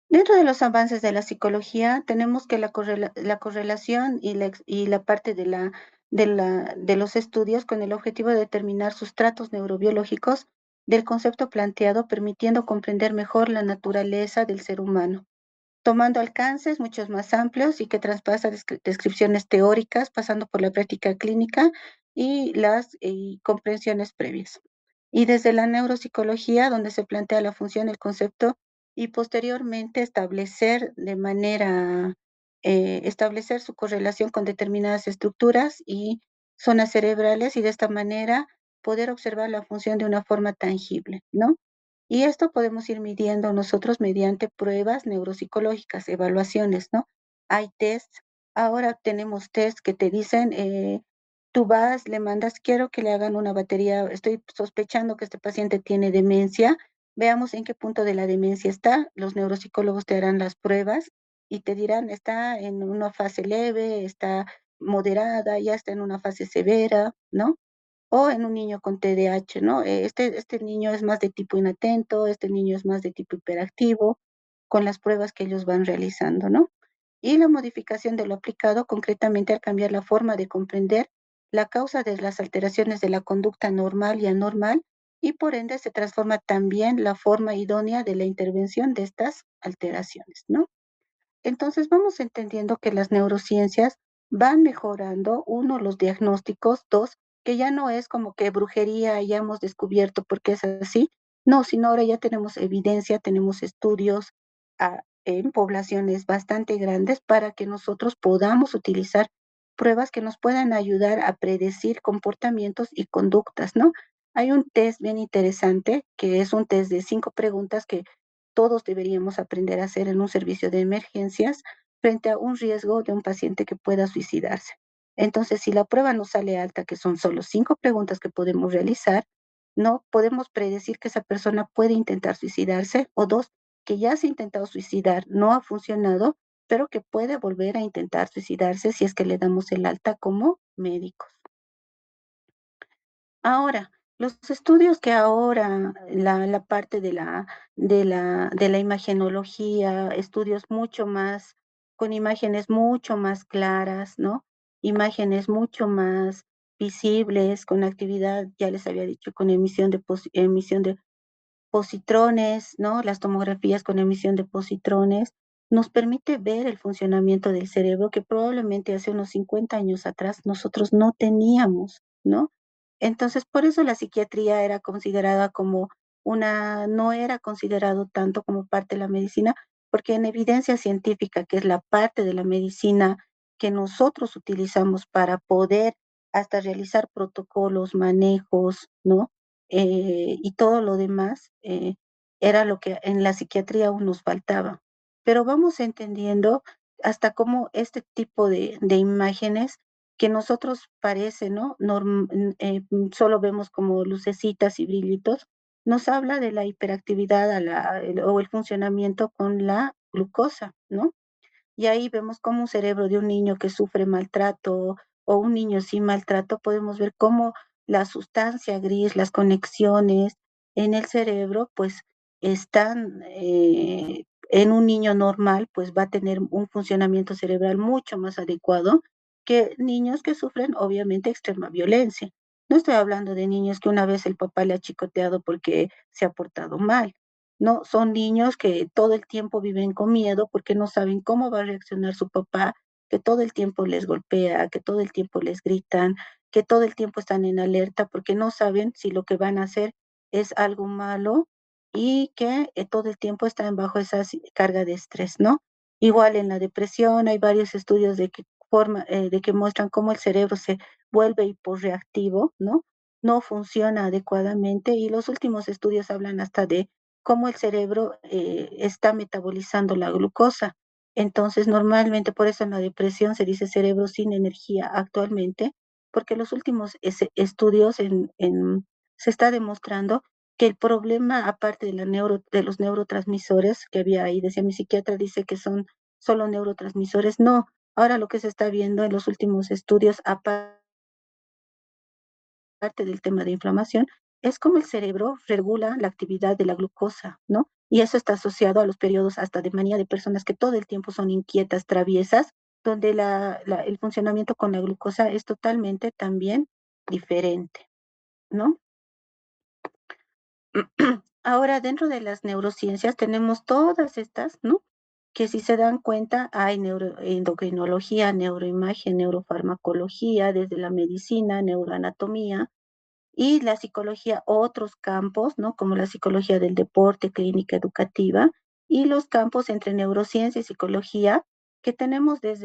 Dentro de los avances de la psicología, tenemos que la correlación y la parte de los estudios con el objetivo de determinar sustratos neurobiológicos del concepto planteado, permitiendo comprender mejor la naturaleza del ser humano, tomando alcances muchos más amplios y que traspasa descripciones teóricas, pasando por la práctica clínica y las comprensiones previas. Y desde la neuropsicología, donde se plantea la función, el concepto, y posteriormente establecer su correlación con determinadas estructuras y zonas cerebrales, y de esta manera poder observar la función de una forma tangible, ¿no? Y esto podemos ir midiendo nosotros mediante pruebas neuropsicológicas, evaluaciones, ¿no? Hay tests, ahora tenemos tests que te dicen, tú vas, le mandas, quiero que le hagan una batería, estoy sospechando que este paciente tiene demencia, veamos en qué punto de la demencia está, los neuropsicólogos te harán las pruebas y te dirán, está en una fase leve, está moderada, ya está en una fase severa, ¿no? O en un niño con TDAH, ¿no? Este niño es más de tipo inatento, este niño es más de tipo hiperactivo, con las pruebas que ellos van realizando, ¿no? Y la modificación de lo aplicado concretamente al cambiar la forma de comprender la causa de las alteraciones de la conducta normal y anormal, y por ende se transforma también la forma idónea de la intervención de estas alteraciones, ¿no? Entonces vamos entendiendo que las neurociencias van mejorando, uno, los diagnósticos, dos, que ya no es como que brujería, ya hemos descubierto por qué es así, no, sino ahora ya tenemos evidencia, tenemos estudios en poblaciones bastante grandes para que nosotros podamos utilizar pruebas que nos puedan ayudar a predecir comportamientos y conductas, ¿no? Hay un test bien interesante, que es un test de 5 preguntas que todos deberíamos aprender a hacer en un servicio de emergencias frente a un riesgo de un paciente que pueda suicidarse. Entonces, si la prueba nos sale alta, que son solo 5 preguntas que podemos realizar, no podemos predecir que esa persona puede intentar suicidarse, o dos, que ya se ha intentado suicidar, no ha funcionado, pero que puede volver a intentar suicidarse si es que le damos el alta como médicos. Ahora, los estudios que ahora, la parte de la imagenología, estudios mucho más, con imágenes mucho más claras, ¿no? Imágenes mucho más visibles, con actividad, ya les había dicho, con emisión de positrones, ¿no? Las tomografías con emisión de positrones, nos permite ver el funcionamiento del cerebro que probablemente hace unos 50 años atrás nosotros no teníamos, ¿no? Entonces, por eso la psiquiatría era considerada como no era considerado tanto como parte de la medicina, porque en evidencia científica, que es la parte de la medicina que nosotros utilizamos para poder hasta realizar protocolos, manejos, ¿no? Y todo lo demás era lo que en la psiquiatría aún nos faltaba. Pero vamos entendiendo hasta cómo este tipo de imágenes que nosotros parece, ¿no? Solo vemos como lucecitas y brillitos, nos habla de la hiperactividad o el funcionamiento con la glucosa, ¿no? Y ahí vemos cómo un cerebro de un niño que sufre maltrato o un niño sin maltrato, podemos ver cómo la sustancia gris, las conexiones en el cerebro, pues están en un niño normal, pues va a tener un funcionamiento cerebral mucho más adecuado que niños que sufren obviamente extrema violencia. No estoy hablando de niños que una vez el papá le ha chicoteado porque se ha portado mal. No, son niños que todo el tiempo viven con miedo porque no saben cómo va a reaccionar su papá, que todo el tiempo les golpea, que todo el tiempo les gritan, que todo el tiempo están en alerta porque no saben si lo que van a hacer es algo malo, y que todo el tiempo están bajo esa carga de estrés, ¿no? Igual en la depresión hay varios estudios de que muestran cómo el cerebro se vuelve hiporreactivo, ¿no? No funciona adecuadamente, y los últimos estudios hablan hasta de cómo el cerebro está metabolizando la glucosa. Entonces, normalmente por eso en la depresión se dice cerebro sin energía actualmente, porque los últimos estudios se está demostrando que el problema, aparte de los neurotransmisores que había ahí, decía mi psiquiatra, dice que son solo neurotransmisores. No, ahora lo que se está viendo en los últimos estudios, aparte del tema de inflamación, es cómo el cerebro regula la actividad de la glucosa, ¿no? Y eso está asociado a los periodos hasta de manía de personas que todo el tiempo son inquietas, traviesas, donde el funcionamiento con la glucosa es totalmente también diferente, ¿no? Ahora, dentro de las neurociencias tenemos todas estas, ¿no? que si se dan cuenta hay neuroendocrinología, neuroimagen, neurofarmacología, desde la medicina, neuroanatomía y la psicología, otros campos, ¿no? Como la psicología del deporte, clínica educativa y los campos entre neurociencia y psicología que tenemos desde